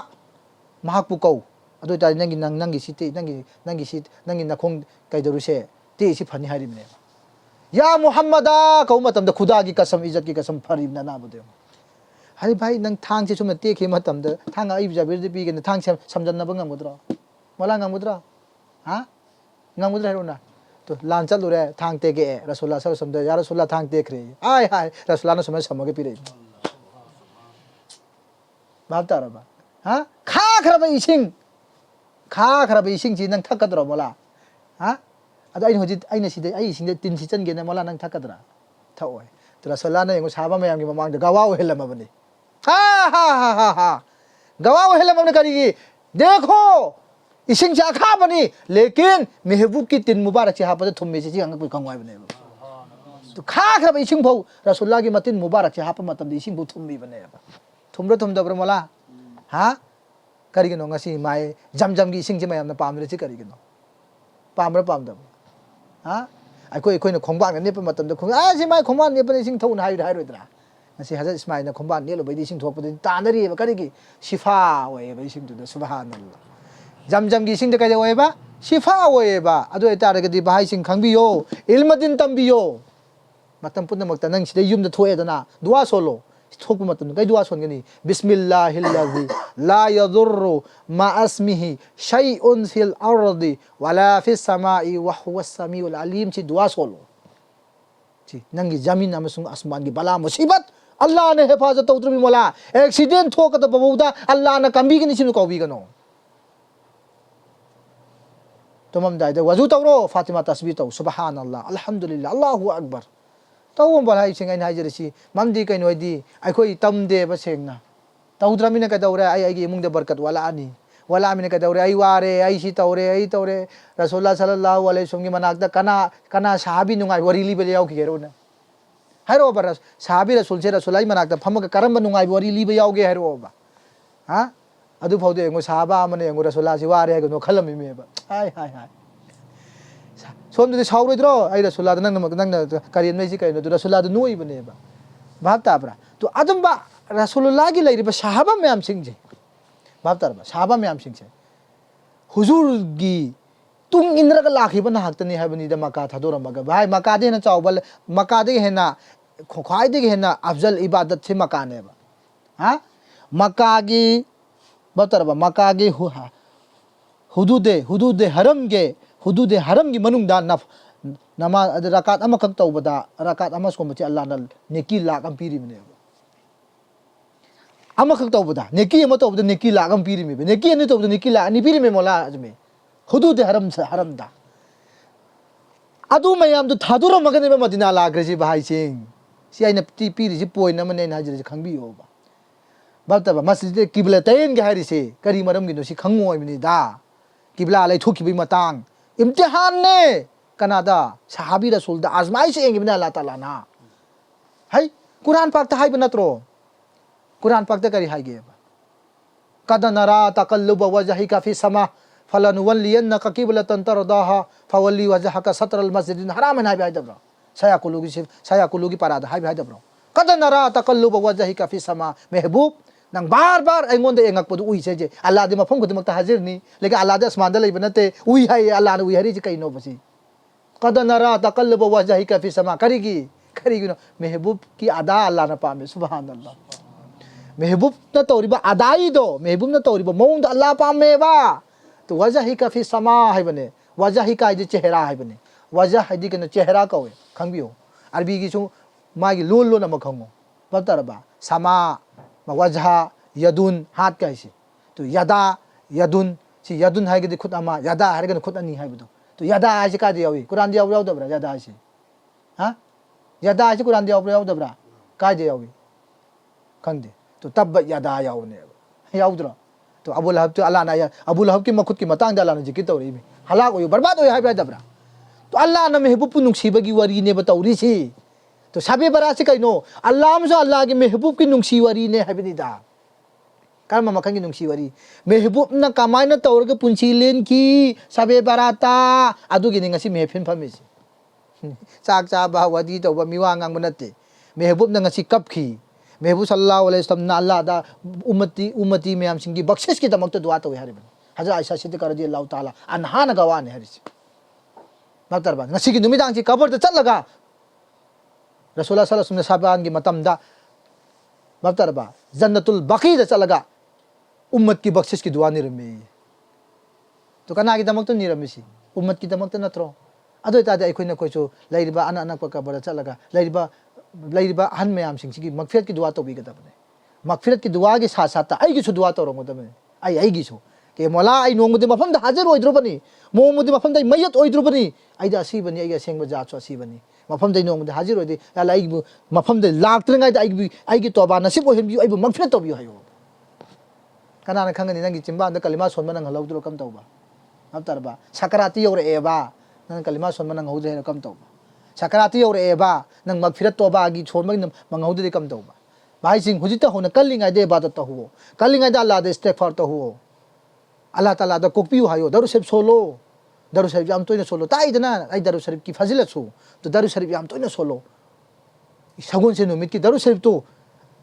महाक पु कौ अदो ता नंगी सिते नंगी सिट नंगी नखोंग कैदरुसे ते इसी फनी हारी में या मुहम्मदा कौ मतम द खुदा की कसम इज्जत की कसम फरीब ना ना बदे हरी भाई नंग थांग से सुमे टेक मतम the Thang I Jabir they P के थांग से समझन न बंगमुद्रा मला ngमुद्रा हां ngमुद्रा हेरोना तो लान चल रे थांग ते के रसूलुल्लाह सल्लल्लाहु अलैहि वसल्लम या रसूलुल्लाह थांग देख रहे आय हाय रसूलुल्लाह ने समय समगे पी रही बाप तारा बा हां खा खरब इसिंग जी नंग थकदरो मोला हां अद आई होजि आई नसिदे आई सिंग तिन सिचन गे ने मोला नंग थकदरा थओय तो रसूलुल्लाह ने साहबा मयाम की ममांग गवा हेलम बने हा हा हा हा गवा हेलम ने करी देखो इसिंग जाखा बनी लेकिन महबूब की तीन मुबारक से हापद थुम में से अंग कोई कंगवाई बने तो खा खरब इसिंग भौ रसूलुल्लाह की मतिन मुबारक से हाप मतम दी इसिंग भौ थुम भी बने थुमरो थुम दब्र मोला हां करिगनो ngasi माय जमजम की इसिंग जे मयाम न पामरे से करिगनो पामरा पामदब हां अखोई न खोंबांग ने प मतम द खोंग आ जे माय खोंबांग ने प इसिंग थौन हाय रोइद्रा ngasi हजरत इस्माइल न खोंबांग ने लो बैदी इसिंग थोप द तानरी करिगी शिफा ओए इसिंग द सुबहानल्लाह जमजम की सिंह कदे ओएबा शिफा ओएबा अदो एतारगदी भाई सिंह खंबियो इल्मदिन तंबियो मतम पुन मक्ता नंग सिदे युम द थोएदना दुआ सोलो थोप मतम कई दुआ सोनगनी बिस्मिल्लाहिल्लज़ी ला यदुर्रु मा अस्मिहि शैउन फिल अर्दि वला फिस समाई व हुवस समीउल अलीम ची दुआ सोलो ची नंगी जमीन अमसुंग आसमान की बला मुसीबत अल्लाह ने हिफाजत उतरबी मोला एक्सीडेंट थोकत बबुदा अल्लाह ने कंबी के निसिन को बीगनो तुम दायदे वजू तौरो फातिमा तस्बीह तौ सुबहान अल्लाह अल्हम्दुलिल्लाह अल्लाहु अकबर तौ बलाई सिंग आई हाजरसी ममदी कई नोदी अखोई तमदे बसेंगना तौद्रमिन कदौरे आई इमुंग दे बरकत वाला आनी वाला मिन कदौरे आई वारे आई सी तौरे रसूलुल्लाह सल्लल्लाहु अलैहि वसल्लम की मनाकदा कना साहबी नुंगाई वरी लीबे याव की गेरो ना हैरो बर साहबी रसूल से रसूलाई मनाकदा फमक करम नुंगाई वरी लीबे यावगे हैरो बा हां अदु फौदे ngo साहबा मने ngo रसूलुल्लाह से वारे गनो खलम में बा हाय हाय हाय सोमदे सावरोइद्रो आई रसूलुल्लाह नंग करियन में जी कइनो तो रसूलुल्लाह नोई बने बा भाब ताबरा तो अदम बा रसूलुल्लाह की लइरि बा साहबा में आम सिंह जे भाब ताबरा साहबा में आम सिंह जे हुजूर की तुम इंद्र का लाखी बना हकतनी है बनी द मका था दोर मगा भाई मका दे ना चावल मका दे है ना खोखाई दे है ना अफजल इबादत से मकान है बा हां मक्का की बतरबा मक्का की हुदूद हरम की मनुंग दा नमाज रकात अमा खक तौबदा रकात अमा को मचे अल्लाह न नेकी लाख अम पीरी मने अमा खक तौबदा नेकी अमा तौबदा नेकी लाख अम पीरी में नेकी अनि तौबदा नेकी लाख अनि पीरी में मोला अजमे हुदूद हरम दा अदु मयाम दु थादुर मगने में मदीना लाग्रजी भाई सिंह सी आइना पीरी जी पोइन मने नाजर जी खंगबी होबा बातबा मस्जिद किबलतैन के हारिसे करी मरम गिनो सी खंगोय मिनिदा किबला लै थोखिबी मतांग इम्तिहान ने कनादा सहाबी रसूल दा आजमाइश एंगिबना अल्लाह ताला ना हाय कुरान पाक ता हाय बनत्रो कुरान पाक ता करी हाय गे कद नरा तकल्लुब वजहिका फी समा फलनुवल्लियन्नका किबलतन तरदाहा फवल्ली वजहका सत्रल मस्जिदिल हराम ना भाई दब्रो सयाकुलुगी परादा हाय भाई दब्रो कद नरा तकल्लुब वजहिका फी समा महबूब नंग बार बार एंगोंद एंगक उई से जे अल्लाह दे मफम खुद मक्ता हाजिर नी लेकिन अल्लाह दे आसमान दे लेबे नते उई है अल्लाह ने उई हरी जे कइनो बसी कद नरा तकल्लुब वजहिका फी समा करीगी नो महबूब की अदा अल्लाह ने पामे सुभान अल्लाह महबूब न तौरिबा अदाई दो महबूब न तौरिबा मौंद अल्लाह पामे बा तो वजहिका फी समा है बने वजहिका जे चेहरा है बने वजह है दी के चेहरा कवे खंबियो अरबी की छु मागी लोन लोन म खंगो बतरबा समा वजहा यदुन हाथ कैसे तो यदा यदुन सी यदुन है कि खुद अमा यदा है कि खुद अनी है तो यदा ऐसे का दिया हुई कुरान दिया हुआ दबरा यदा ऐसे हाँ यदा ऐसे कुरान दिया हुआ दबरा का दिया हुई खंदे तो तब यदा याउने याउद्रा तो अबू लहब तो अल्लाह ना अबू लहब की मखुद की मतांग अल्लाह ने जिक्र तौरी में हलाक हो बर्बाद हो है दबरा तो अल्लाह ने महबूब नुंसीबगी वरी ने बतौरी सी तो साबे बरा से कइनो अल्लाह में अल्लाह के महबूब की नुंसी वरी ने हबनिदा कर्म मखन की नुंसी वरी महबूब न कमायन तौर के पुंसी लेन की साबे बराता अदुगी ने ngasi महफिल फमिस चाक चाबा वदी तौबा मिवा ngang बनते महबूब न ngasi कप की महबूब सल्लल्लाहु अलैहि वसल्लम ना अल्लाह दा उम्मती में हम सिंह की बख्शिश की दमक तो दुआ तो है हजरत आयशा सिद्दीक़ा रज़ियल्लाहु ताला अन्हा न गवान है मतलब ngasi की नुमिदांग ची कबर तो चल लगा रसूलुल्लाह सल्लल्लाहु अलैहि वसल्लम साहबान की मतमदा मतलब जन्नतुल बकी दा चलगा उम्मत की बख्शिश की दुआ निरमी तो कना की दमक तो निरमीसी उम्मत की दमक तो नत्रो अदो तादे अखोइना कोइसो लैरिबा अना अनक कबर चलगा लैरिबा हन मयाम सिंह की मगफिरत की दुआ तो भी गदबने मगफिरत की दुआ के साथ साथ आई की दुआ तो रंगदबने आई की सो के मोला आई नोंगदे मफम दा हाजिर ओइद्रोबनी मोमुदे मफम दा मयत ओइद्रोबनी आई दा सी बनी आई सेंग बजा चो सी बनी मफम दा नोंगदे हाजिर ओइदे याला आई मफम दा लाक्त्रंगाय दा आई की तौबा नसीब ओहिम आई मगफिरत तो भी हायो कना खंगनी नंगी चिंबा दा कलिमा सोनबा नंग हलौद्रो कम तौबा अब तरबा सकराती और एबा नंग कलिमा सोनबा नंग हौदे कम तौबा सकराती और एबा नंग मगफिरत तौबा की छोड़बा मंगौदे कम तौबा भाई सिंह हुजिता होना कलिंगाय दे इबादत तो हुओ कलिंगाय दा अल्लाह दे इस्तिगफार तो हुओ अल्लाह ताला दा कोकपियो हायो दरु शरीफ सोलो दरु शरीफ याम तोइना सोलो ताइदना आई दरु शरीफ की फजिलत सो तो दरु शरीफ याम तोइना सोलो सगुन से नुमित की दरु शरीफ तो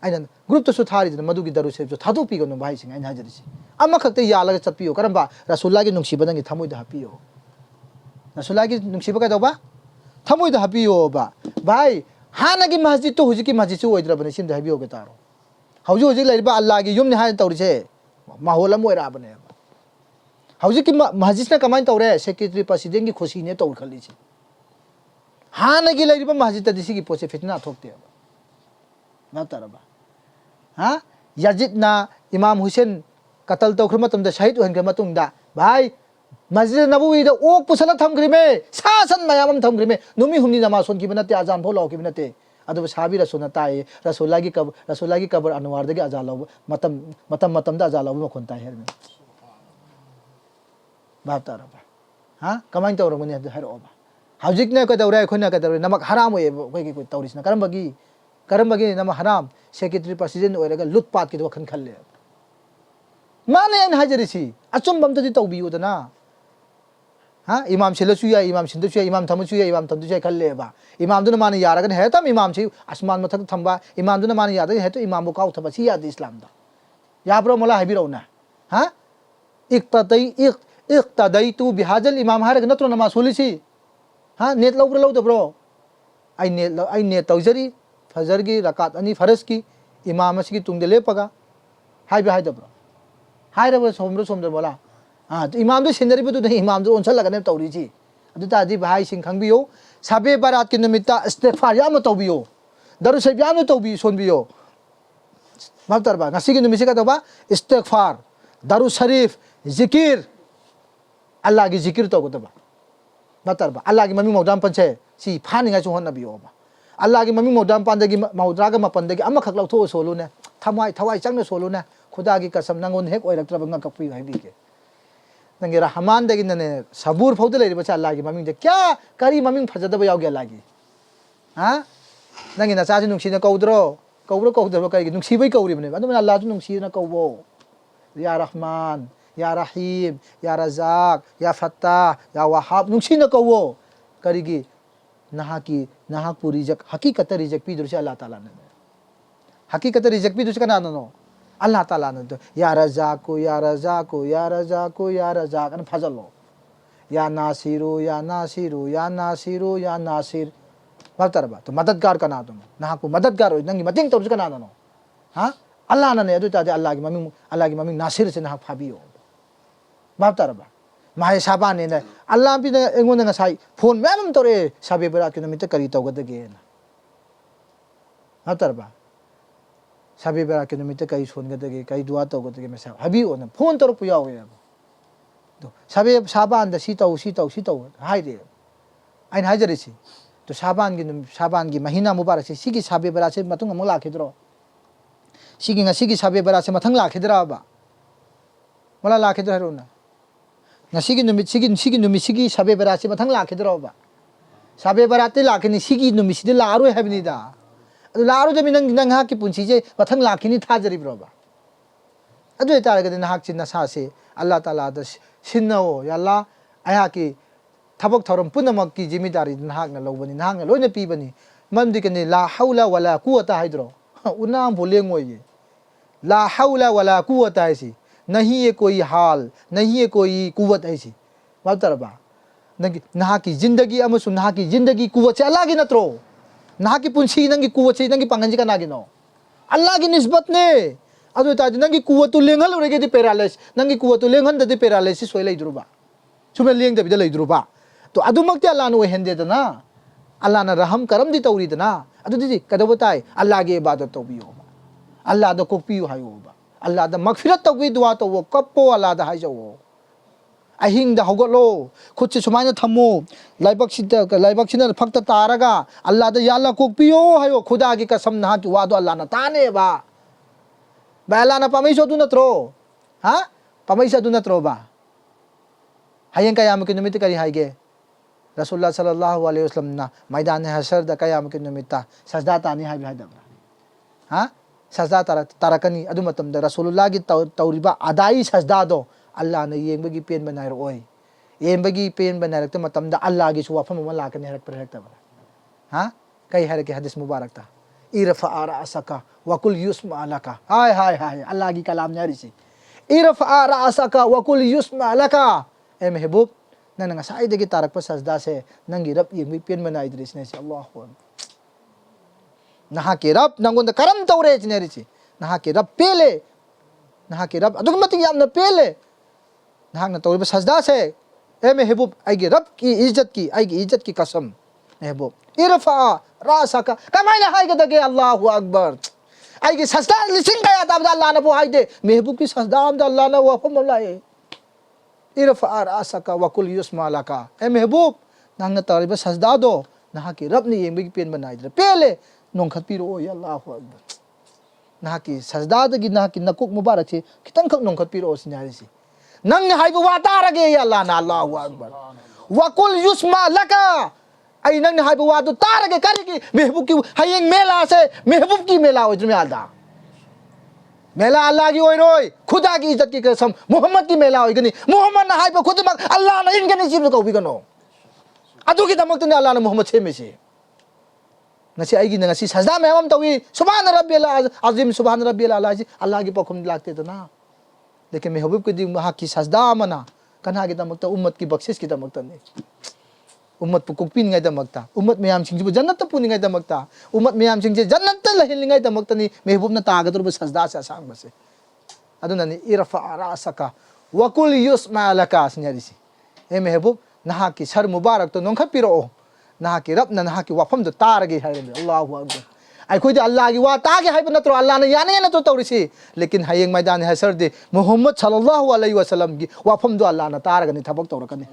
आइना ग्रुप तो सुथारिदना मधु की दरु शरीफ जो थादो पिगनो भाई सिंह आइना हाजरिसी अमा खक्ते यालगा चतपियो करंबा रसूलुल्लाह की नुंसीबा नंगी थमोइदा हापियो रसूलुल्लाह की नुंसीबा का दौबा थमोइदा हापियो बा भाई हाना की मस्जिद तो हुजी की मस्जिद से ओइद्रबने सिम हाबियो के तारो हौजु हुजी लैबा अल्लाह की युम ने हाय तौरिसे माहौल अम ओइराबने हौजी की मस्जिद ने कमाइन तौरे सेक्रेटरी प्रेसिडेंट की खुशी ने तौर खलीसी हाना की लैबा मस्जिद तदिसी की पोसे फितना थोकते ना तरबा हाँ यजिद ना इमाम हुसैन कतल तौखर मतम दा शहीद होहनखर मतुंग दा भाई मस्जिद नबवी दा ओक पुसला थमग्रिमे सासन मयाम थमग्रिमे नुमी हुमनी नमाज सोन की बनते अजान भो लाओ की बनते अदब साबी रसूल ताए रसूलुल्लाह की कब्र अनवार दगे अजान लाओ मतम दा अजान लाओ मखोन ताए हेर में बाप तारबा हाँ कमाइन तौरमने हरओबा हौजिक ने कदौरे खोना कदौरे नमक हराम होए कोई तौरिसना करमबगी नमक हराम सेक्रेटरी प्रेसिडेंट ओइरगा लुटपाट की वखन खल्ले माने अन हाजरिसी अचुम्बम तदि तौबियोदना हाँ इमाम सिलसु या इमाम सिंदसु या इमाम थमसु या इमाम थमदसु या खल्लेबा इमाम दुना माने यारगन है तम इमाम सी आसमान मथक थंबा इमाम दुना माने याद है तो इमाम बो काउ थबसी याद इस्लाम दा याब्रो मोला हबिरौना हाँ इक्तदई तू बिहाजल इमाम हारग नत्रो नमाज सोलिसी हाँ नेट लौब्रो लौदब्रो आई नेट तौजरी फजर की रकात अनी फरज की इमाम की तुंगदे लेपगा हाइदब्रो हाइरब सोमद्र बोला हाँ तो इमाम तो सिंदरी पे तो नहीं इमाम तो उनसे लगने तौरी जी अदुताजी भाई सिंह खंबियो साबे बारात के निमित्ता इस्तिगफार याम तौबियो दरु शरीफ याम तौबी सोनबियो मबतरबा नसी के निमित्त का तौबा इस्तिगफार दरु शरीफ जिकिर अल्लाह की जिकिर तो तौबा मबतरबा अल्लाह की मम्मी मौदाम पंचे सी फानिंगा चो होनबियो बा अल्लाह की मम्मी मौदाम पांदगी मौद्रागा मपंदगी अमा खक लौथो सोलुने थवाई चंगने सोलुने खुदा की कसम नंगोन हेक ओइरक्तरबा nga कपी हाइबीके नंगे रहमान दगी नने सबूर फौद लेरि बचा अल्लाह की मम्मी क्या करी मम्मी फजदब यावगे अल्लाह की हां नंगे नचाजी नुंसीना कौद्रो कई नुंसीबै कौरिबने अदुम अल्लाह जु नुंसीना कौबो या रहमान या रहीम या रज़ाक या फत्ताह या वहाब नुंसीना कौबो करीगी नहा पूरी जक हकीकत रिजक पी दुरसे अल्लाह ताला ने हकीकत रिजक पी दुरसे कना नो अल्लाह ताला ने तो या रज़ाको या रज़ाको या रज़ाको या रज़ाक अन फजलो या नासिरो या नासिरो या नासिरो या नासिर बतरबा तो मददगार का ना तुम ना को मददगार हो नंगी मतिंग तो का ना नो हां अल्लाह ने अदु ताजे अल्लाह की मम्मी नासिर से ना फाबियो बतरबा माहे साबाने ने अल्लाह भी ने एंगोन ने साई फोन मैम तोरे साबे बरात के निमित्त करी तौगदगे ना बतरबा साबे बेरा के नुमित कई सोनगदगे कई दुआ तौगदगे मेसा हाबिओ न फोन तौरपु यावे तो साबे साबान द सी तौ हाइदे आइन हाइजरिसी तो साबान की महीना मुबारक से सिगी साबे बेरा से मतुंग अमु लाखिद्रो सिगी साबे बेरा से मथंग लाखिद्राबा मला लाखिद्रो हरुना ngasi numit sabe berasi mathang lakhe droba sabe berati lakhini sigi numit sidi laru habni da adu laru de nang ha ki punchi je mathang lakhini thajari broba adu eta ga na hak chin na sa se Allah taala da sinno ya Allah aya ki thabok thorom punamak ki jimidari na hak na lobani na hak na loina pi bani mandi ke ni la haula wala quwata haidro unam bolengoi la haula wala quwata isi नहीं है कोई हाल नहीं है कोई कुवत ऐसी बातरबा नहा की जिंदगी अमसु नहा की जिंदगी कुवत से अल्लाह की नत्रो नहा की पुंसी नंगी कुवत से नंगी पंगंजी का नागिनो अल्लाह की निस्बत ने अदु ता नंगी कुवत लेंगल उरेगे दि पैरालिसिस नंगी कुवत लेंगन द पैरालिसिस सोय लैद्रुबा सुमे लेंग द बिद लैद्रुबा तो अदु मक्ति अल्लाह नो हेंदे दना अल्लाह ना रहम करम दि तौरी दना अदु दि कदबो ताई अल्लाह की इबादत तो बियो अल्लाह द कोपियो हायो अल्लाह द मगफिरत तो दुआ तो वो कपो अल्लाह द हाइजो अहिंग द हगलो खुद से सुमाइना थमो लाइबक सिना फक्त तारगा अल्लाह द याल्ला कोपियो हायो खुदा की कसम ना कि वादो अल्लाह ना ताने बा अल्लाह ना पमेसो दु नत्रो हा पमेसा दु नत्रो बा हयें कयाम के निमित्त करी हाइगे रसूलुल्लाह सल्लल्लाहु अलैहि वसल्लम ना मैदान हशर द कयाम के निमित्त सजदा तानी हाइ हाइदा हा सजदा तारकनी अदु मतम द रसूलुल्लाह की तौरिबा अदाई सजदा दो अल्लाह ने येंबगी पेन बनाइर ओय येंबगी पेन बनाइरत मतम द अल्लाह की सुवाफम म लाकने हरक पर हरक तबरा हां कई हर के हदीस मुबारक था इरफा रासका वकुल युस्मा लका हाय हाय हाय अल्लाह की कलाम न्यारी से इरफा रासका वकुल युस्मा लका ए महबूब नंगा साइद की तारक पर सजदा से नंगी रब येंबगी पेन बनाइद्रिस ने से अल्लाह नहा के रब नंगों द करम तौरे चिनेरिची नहा के रब पेले नहा के रब अदुग मति याम न पेले नहा न तौरे सजदा से ए महबूब आइगे रब की इज्जत की कसम महबूब इरफा रासका कमाइना हाइगे दगे अल्लाहु अकबर आइगे सजदा लिसिंग गया तब अल्लाह ने बुहाई दे महबूब की सजदा हम अल्लाह ने वफम लाए इरफा रासका वकुल युस्मा लका ए महबूब नंग तौरे सजदा दो नहा के रब ने येंबगी पेन बनाई दे पेले नोंखत पिरो या अल्लाह अकबर ना की सजदा दगी ना की नकुक मुबारक से खितंग खक नोंखत पिरो सिनारी से नंग हाइबो वाता रगे या अल्लाह ना अल्लाहु अकबर वकुल युस्मा लका आई नंग हाइबो वादो तारगे करेगी महबूब की हयेंग मेला से महबूब की मेला हो जमे आदा मेला अल्लाह की होय रोय खुदा की इज्जत की कसम मोहम्मद की मेला होय गनी मोहम्मद ना हाइबो खुद मक अल्लाह ना इनके नसीब को भी गनो अदु की दमक ने अल्लाह ने मोहम्मद छे में से नसी आइगी नसी सजदा में हम तवी सुभान रब्बिल अजीम सुभान रब्बिल आला जी अल्लाह की पखम लागते तो ना लेकिन महबूब के दी वहां की सजदा मना कन्हा की दमकता उम्मत की बख्शिश की दमकता ने उम्मत पु कुपिन ngai दमकता उम्मत मयाम सिंह जी जन्नत पुनि ngai दमकता उम्मत मयाम सिंह जी जन्नत लहिल ngai दमकता नि महबूब न तागदुर सजदा से आसाम बसे अदुननि इरफा रासका वकुल युस्मा लका सिन्यारिसी ए महबूब नहा की सर मुबारक तो नोंखत पिरो नहा की रब नहा की वफम तो तारगे है अल्लाहु अकबर अखोद अल्लाह की वा तागे है नत्रो अल्लाह ने याने न तो तौरिसी लेकिन हयेंग मैदान हशर दे मोहम्मद सल्लल्लाहु अलैहि वसल्लम की वफम दो अल्लाह न तारगनि थबक तौरकनि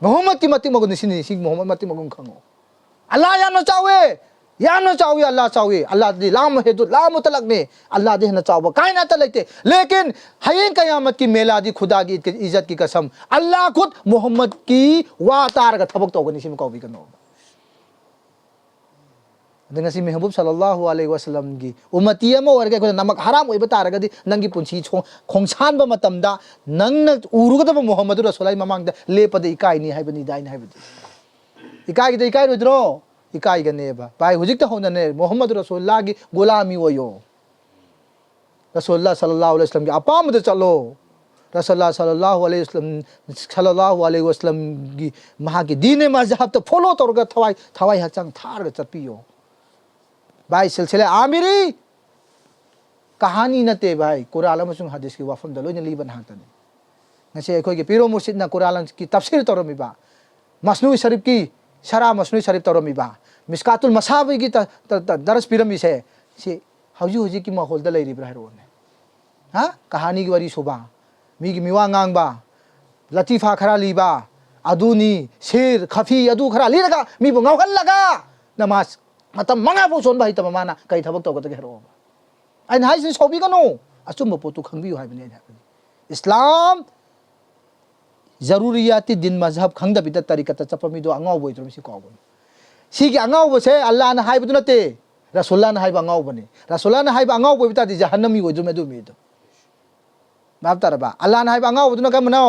मोहम्मद की मति मगुन सिनी मोहम्मद मति मगुन खंगो अल्लाह यानो चावे अल्लाह चावे अल्लाह दी लाम है तो लाम तलक में अल्लाह दे न चाव कायनात लेते लेकिन हयेंग कयामत की मेला दी खुदा की इज्जत की कसम अल्लाह खुद मोहम्मद की वा तारग थबक तौगनि सिम कौबी कनो दंगसी महबूब सल्लल्लाहु अलैहि वसल्लम की उम्मती अमा ओरगे को नमक हराम ओइब तारगदी नंगी पुंची खोंगसान ब मतमदा नंग उरुगदब मोहम्मद रसूलुल्लाह ममांगदा लेपद इकाइनी हाइबनी दाइन हाइबदी इकाइ द इकाइ रोद्रो इकाइ गनेबा भाई हुजिक त होनने मोहम्मद रसूलुल्लाह की गुलामी होयो रसूलुल्लाह सल्लल्लाहु अलैहि वसल्लम की अपाम दे चलो रसूलुल्लाह सल्लल्लाहु अलैहि वसल्लम की महा की दीन मजहब तो फॉलो तौरगा थवाई हचंग थारग चपियो भाई सिलसिले आमिरी कहानी नते भाई कुरान अमसुंग हदीस की वफम द लोइन लीबन हातने नसे अखोय के पीरो मुर्शिद ना कुरान की तफसीर तौरमिबा मसनूई शरीफ की शरा मसनूई शरीफ तौरमिबा मिस्कातुल मसाबी की दरस पीरमी से हौजी की माहौल दा लेरिब्रा हेरोने हा कहानी की वरी सुबा मी की मिवा ngang ba लतीफा खरा लीबा अदुनी शेर खफी अदु खरा लीरगा मी बु ngauhallगा नमाज मतम मंगा बु सोन भाई तम माना कई थबक तो के हेरो आई हाई से सोबी गनो अचुम पोतु खंगबी हाय बने इस्लाम जरूरियाती दिन मजहब खंगदबी तरीकत चपमी दो अंगाव बोय तुम सी कौबन सी की अंगाव बसे अल्लाह ना हाय बदुनते रसूलुल्लाह ना हाय अंगाव बने रसूलुल्लाह ना हाय अंगाव बोय बिता दी जहन्नमी हो जुमे दुमे दो बाप तरबा अल्लाह ना हाय अंगाव बदुन का मनो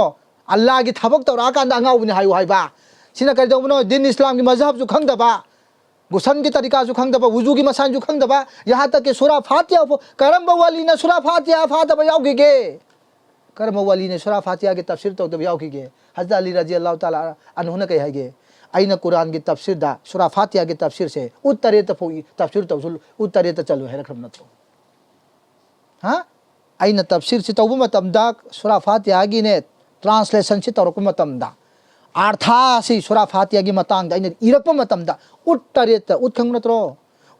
अल्लाह की थबक तौरा का अंगाव बने हाय हायबा सिना कर दो मनो दिन इस्लाम की मजहब जो खंगदबा गुसन की तरीका जो खंगदबा वुजू की मसान जो खंगदबा यहां तक कि सूरा फातिहा करम वाली ने सूरा फातिहा फातबा याओगे के करम वाली ने सूरा फातिहा की तफसीर तो याओगे के हजरत अली रजी अल्लाह ताला अन्हु ने कहा है आइना कुरान की तफसीर दा सूरा फातिहा की तफसीर से उत्तरे तफोई तफसीर तवजुल उत्तरे त चलो है रखम नतो हां आइना तफसीर से तौबु मतमदा सूरा फातिहा की ने ट्रांसलेशन से तौरकु मतमदा आर्था से सूरा फातिहा की मतंग आइना इरप मतमदा उत्तरे त उत्खंग नत्रो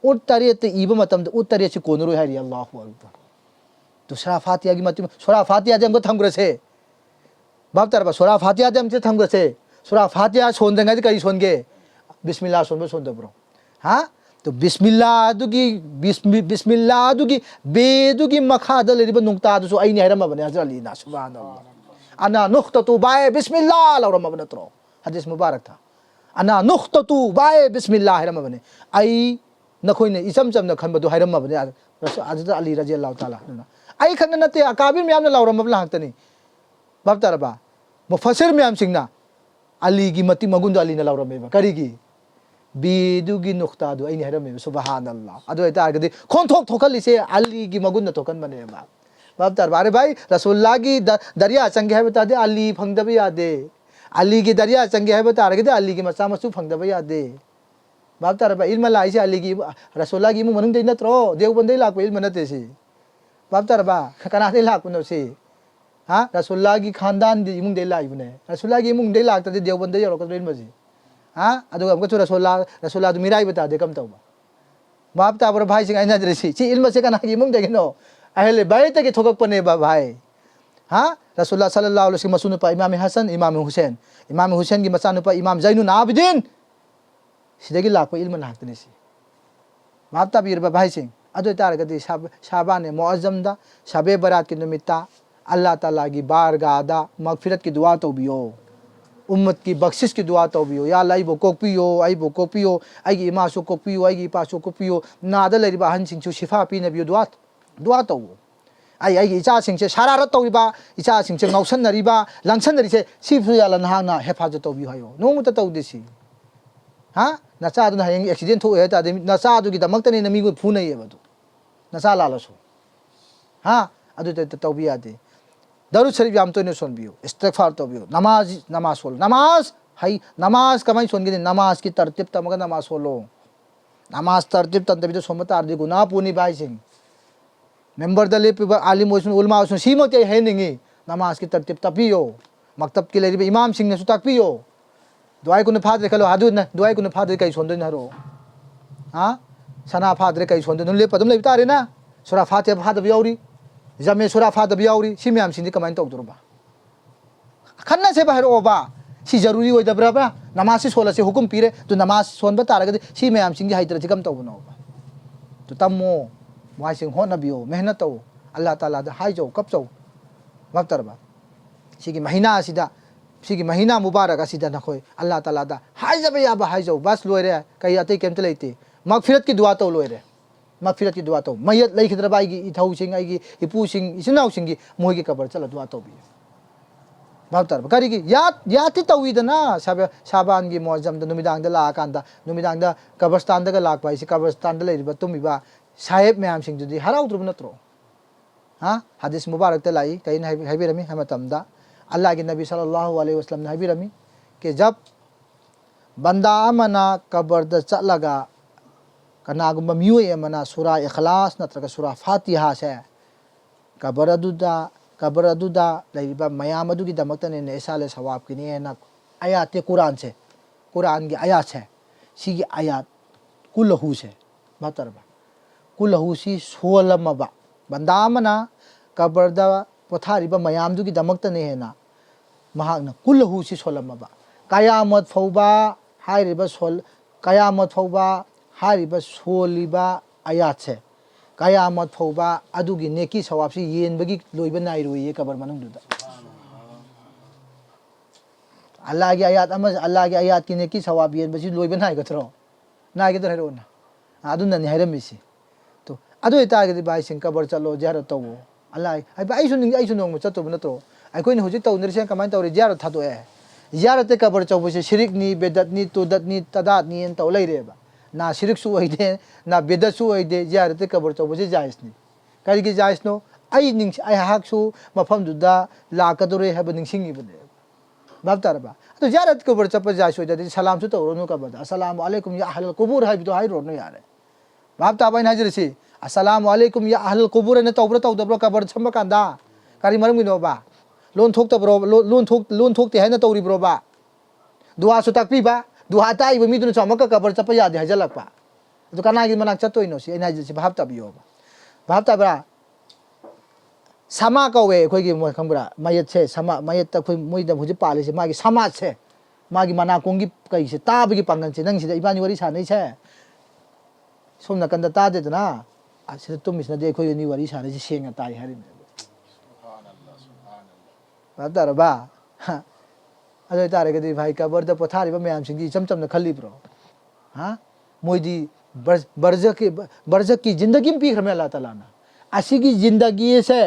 उत्तरे त इब मतमदा उत्तरे से कोनरो है अल्लाहु अकबर तो सूरा फातिहा की मत सूरा फातिहा जम को थंगरसे बाप तरबा सूरा फातिहा जम से थंगरसे सूरा फातिहा सोंदंगा कई सोनगे बिस्मिल्लाह सोनबो सोंदब्रो हां तो बिस्मिल्लाह दुगी बेदुगी मखादा लेरिबा नुक्ता दुसो आइनि हैरम बने हजरत अली ना सुभान अल्लाह अना नुक्ततु बाय बिस्मिल्लाह लौरम बने तो हदीस मुबारक था अना नुक्ततु बाय बिस्मिल्लाह हैरम बने आई नखोइने इचम चम न खनबदु हैरम बने हजरत अली रजी अल्लाह ताला आई खन नते अकाबिर म्याम न लौरम बला हक्तनी बाप तरबा मुफस्सिर म्याम सिंगना अली की मति मगुंद अली न लौरमेबा करिगी बीदुगी नुक्ता दु आइनि हैरमेबा सुभान अल्लाह अदो एतारगदि खोंथोक थोकलिसे अली की मगुंद थोकन बनेबा बाप तरबा अरे भाई रसूलुल्लाह की दरिया चंगे है बता दे अली फंगदबे यादे अली की दरिया चंगे है बता रगदे अली की मसा मसु फंगदबे यादे बाप तरबा इल्म लाइसे अली की रसूलुल्लाह की मुनंग दे नत्रो देवबंदे लाको इल्म नते से बाप तरबा कनादे लाको नसे हाँ रसूलुल्लाह की खानदान दी इमुंग दे लाइबने रसूलुल्लाह की इमुंग दे लाकता दे देवबंदे यरो को इल्म जी हाँ अदो हमको तो रसूलुल्लाह तो मिराई बता दे कम तौबा बाप ताबर भाई सिंग आइना दरेसी ची इल्म से कना की इमुंग देगनो अहले बैत के थोकक पने भाई हाँ रसूलुल्लाह सल्लल्लाहु अलैहि वसल्लम मसुन पा इमाम हसन इमाम हुसैन की मसानु पा इमाम जैनुल आबिदीन सिदगी लाको इल्म नाकतने सी बाप ताबीर भाई सिंग अदो तारगदि शाबान मुअज्जम दा शबे बरात की निमित्ता अल्लाह ताला की बारगाह मगफिरत की दुआ तो बियो उम्मत की बख्शिश की दुआ तो बियो या अल्लाह बो कोपियो आई बो कोपियो आई इमासु कोपियो आई पासु कोपियो नादा लेरिबा हन सिंचु शिफा पी नबियो दुआ तो आई इचा सिंचे शरारत तौरिबा इचा सिंचे ngausanनरिबा लांगसनरिसे सिफु याला नहाना हेफाजत तो बियो हायो नोमुत तौदिसी हां नचा दुना हयंग एक्सीडेंट थो हेता दे नचा दुगी दमक्तने नमीगु फुनय बदु नचा लालसु हां अदु ते तौबिया दे दरुद शरीफ याम तो ने सोनबियो इस्तिगफार तो बियो नमाज सोल नमाज हाई नमाज कमाई सोनगे नमाज की तरतीब तमगा नमाज सोलो नमाज तरतीब तंदबि तो सोमता आरदि गुनाह पुनी बाई सिंह मेंबर दले पे आलिम ओसन उलमा ओसन सीमते है निंगी नमाज की तरतीब तपियो मकतब के लेरिबे इमाम सिंह ने सुतापियो दुआई को फादरे खलो हादु न दुआई को फादरे कई सोंदो न हरो हां सना फादरे कई सोंदो न ले पदम ले तारे ना सूरा फातिहा फादब याउरी जमे सूरा फादब याउरी सी म्याम सिंह कमाइन तौदुरबा खन्ना से बाहर ओबा सी जरूरी होय दब्राबा नमाज से सोला से हुकुम पीरे तो नमाज सोनबा तारगदि सी म्याम सिंह हाइतर जिकम तौबनो तो तमो वाई सिंह होनबियो मेहनत तो अल्लाह ताला दा हाइजो कपचो वक्तरबा सी की महीना असिदा सिगी महीना मुबारक असिदा नखोय अल्लाह ताला दा हाइजबे याबा हाइजो बस लोयरे कई अते केमते लेते मगफिरत की दुआ तो लोयरे मगफिरत की दुआ तो मैयत लेखिद्रबाई की इथौ सिंह आई इपू सिंह इसिनाउ सिंह की मोय की कबर चला दुआ तो भी बापतर करी की याति तौइदना शाबान की मुअज्जम द नुमिदांग द लाकांदा नुमिदांग द कब्रस्तान द लाक पाइसी कब्रस्तान द लेरिबा तुमिबा साहेब म्याम सिंह जुदी हराउद्रुब नत्रो हां हदीस मुबारक ते लाई कई हाइबिरमी हमतमदा अल्लाह के नबी सल्लल्लाहु अलैहि वसल्लम ने हाइबिरमी कि जब बंदा अमना कब्र द चलगा कनागुम मियोय अमना सूरा इखलास नत्रगा सूरा फातिहा से कब्र अदुदा लेरिबा मयाम अदुगी दमक्तने ने इसाले सवाब किने ना आयात कुरान से कुरान की आयात है सी की आयात कुलहु से मतरबा कुलहुसी सोलमबा बंदा मना कबरदा पोथारिबा मयामदुगी दमक्तने हेना महागना कुलहुसी सोलमबा कयामत फौबा हाइरिबा सोल कयामत फौबा हाइरिबा सोलिबा आयात से कयामत फौबा अदुगी नेकी सवाबसी येनबगी लोइबा नाइरुये कबर मनुंगदुदा अल्लाह की आयात अमज अल्लाह की आयात की नेकी सवाब येनबसी लोइबा नाइगथरो नाइगदर हेरोना अदुननि हाइरमिसी तो अदु इतागदि बाइ सिंह कबर चलो जियारत तवो अल्लाह हाइबा आइसु नोंग चतो नत्रो अखोइन हुजिक तौनरिसे कमाइन तौरि जियारत थादोए जियारत कबर चौबसे शिरिकनी बेदतनी तुदतनी तदातनी एन तौ लैरेबा ना शिरिकसु ओइदे ना बेदतसु ओइदे जियारत कबर चौबसे जायसनी करिगी जायसनो आई हाकसु मफमदुदा लाकदोरे हब निंसिंगी बने बाप तारबा तो जियारत कबर चप जायसु ओइदे सलाम सु तौरोनु कबर अस्सलामु अलैकुम या अहलल कुबूर हाइबिदो हाइरोनो यारे बाप ताबाइन हाजिरसी अस्सलामु अलैकुम या अहलल कुबूर ने तौब्र तौदब्र कबर छम कांदा करि मरमिनोबा लोन थोक्तब्रो लोन थोक्ते हैना तौरिब्रोबा दुआ सु ताकपीबा दुआ ताइबो मिदुन चमक कबर चप यादे हाजलकपा तो कनागी मनाक चतोइनो सी एना हाजिरसी भाब ताबियोबा भाब ताबरा समा कवे खोइगी मोय खंबरा मयत से समा मयत त खोइ मोइदा हुजि पाले से मागी समाज से मागी मना कोंगी कई से ताबगी पांगन से नंग सिदा इबानी वरी सानै से सोमना कंदा तादेदना आसिदा तुमिसना दे खोइ नि वरी सानै से सेंगा ताइ हारिन तारबा अदो तारगदि भाई कबर द पोथारिबा मयाम सिंगी चमचमना खल्लिब्रो हां मोइदी बरजक की जिंदगी में पीखर में अल्लाह ताला ना असिगी जिंदगी से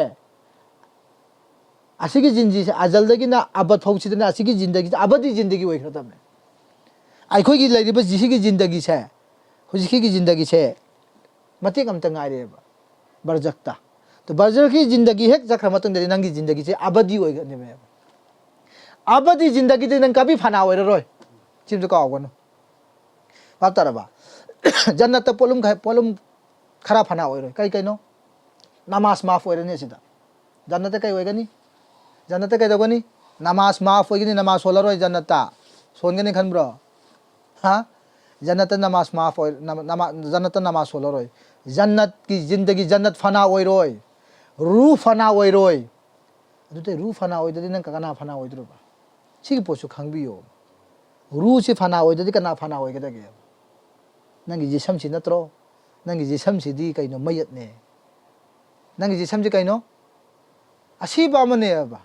असिगी जिंदगी से अजलदगी ना अबद फौसिदना असिगी जिंदगी अबदी जिंदगी ओइ खतम आइखोइ की लैरिबा जिसिगी जिंदगी से हुजिकी जिंदगी से मतेक अमता गाइरेबा बरजकता तो बरजक की जिंदगी है जखर मतंग दे नंगी जिंदगी से अबदी ओइ गने में अबदी जिंदगी दे नंग कभी फना ओइ रोय चिम तो कावगनो बाप तारबा जन्नत पोलुम खरा फना ओइ रोय कई कइनो नमाज माफ ओइ रने सिदा जन्नत कई ओइ गनी जन्नत कई दगनी नमाज माफ ओइ गनी नमाज सोलरोय जन्नत सोन गनी खनब्रो हां जन्नत नमाज माफ ओइ जन्नत नमाज सोलरोय जन्नत की जिंदगी जन्नत फना ओइ रोय रू फना ओइ रोय अदुते रू फना ओइ ददि नंग कना फना ओइ द्रोबा सिगी पोसु खंबियो रू से फना ओइ ददि कना फना ओइ गदगे नंगी जिसम सि नत्रो नंगी जिसम सिदी कइनो मयत ने नंगी जिसम से कइनो असीबा मने बा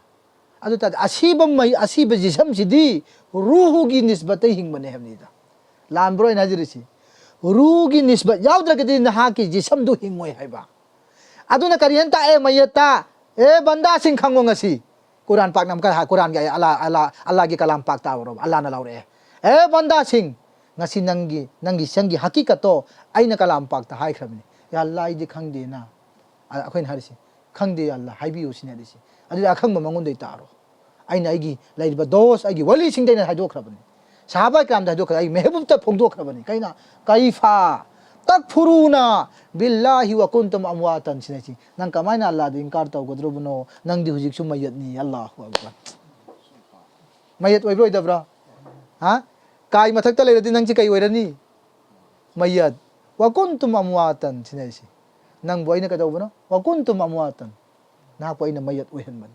अदुता असीबा मय असीबा जिसम सिदी रूह की निस्बत हिंग बने हमनीदा लान ब्रो इनाजिरिसी रूह की निस्बत याउद्रगदि नहा की जिसम दु हिंग मोय हाइबा अदुना करियंता ए मयता ए बंदा सिंह खंगो ngasi कुरान पाक नाम का कुरान के अल्लाह की कलाम पाक तावरो अल्लाह ना लाउरे ए बंदा सिंह ngasi नंगी संगी हकीकत तो आइना कलाम पाक ता हाय खरबनी या अल्लाह इदि खंगदे ना अखोइन हारिसी खंगदे अल्लाह हाइबियो सिने दिसी अदि अखंग मंगोन दे तारो आइना आइगी लाइबा दोस आइगी वली सिंह देना हाइदो खरबनी साहबा कराम दा हाइदो खर आई महबूब ता फोंदो खरबनी कइना काइफा तकफुरुना बिल्लाहि व कुंतुम अमवातन सिनेची नंग कमाइना अल्लाह दि इनकार तौगद्रोबनो नंग दि हुजिक सु मयतनी अल्लाहु अकबर मयत ओइब्रो इदब्रा हां काय मथक्ता लेरदि नंग ची कई ओइरनी मयत व कुंतुम अमवातन सिनेची नंग बोइना कदौबनो व कुंतुम अमवातन ना पोइना मयत ओइहनबन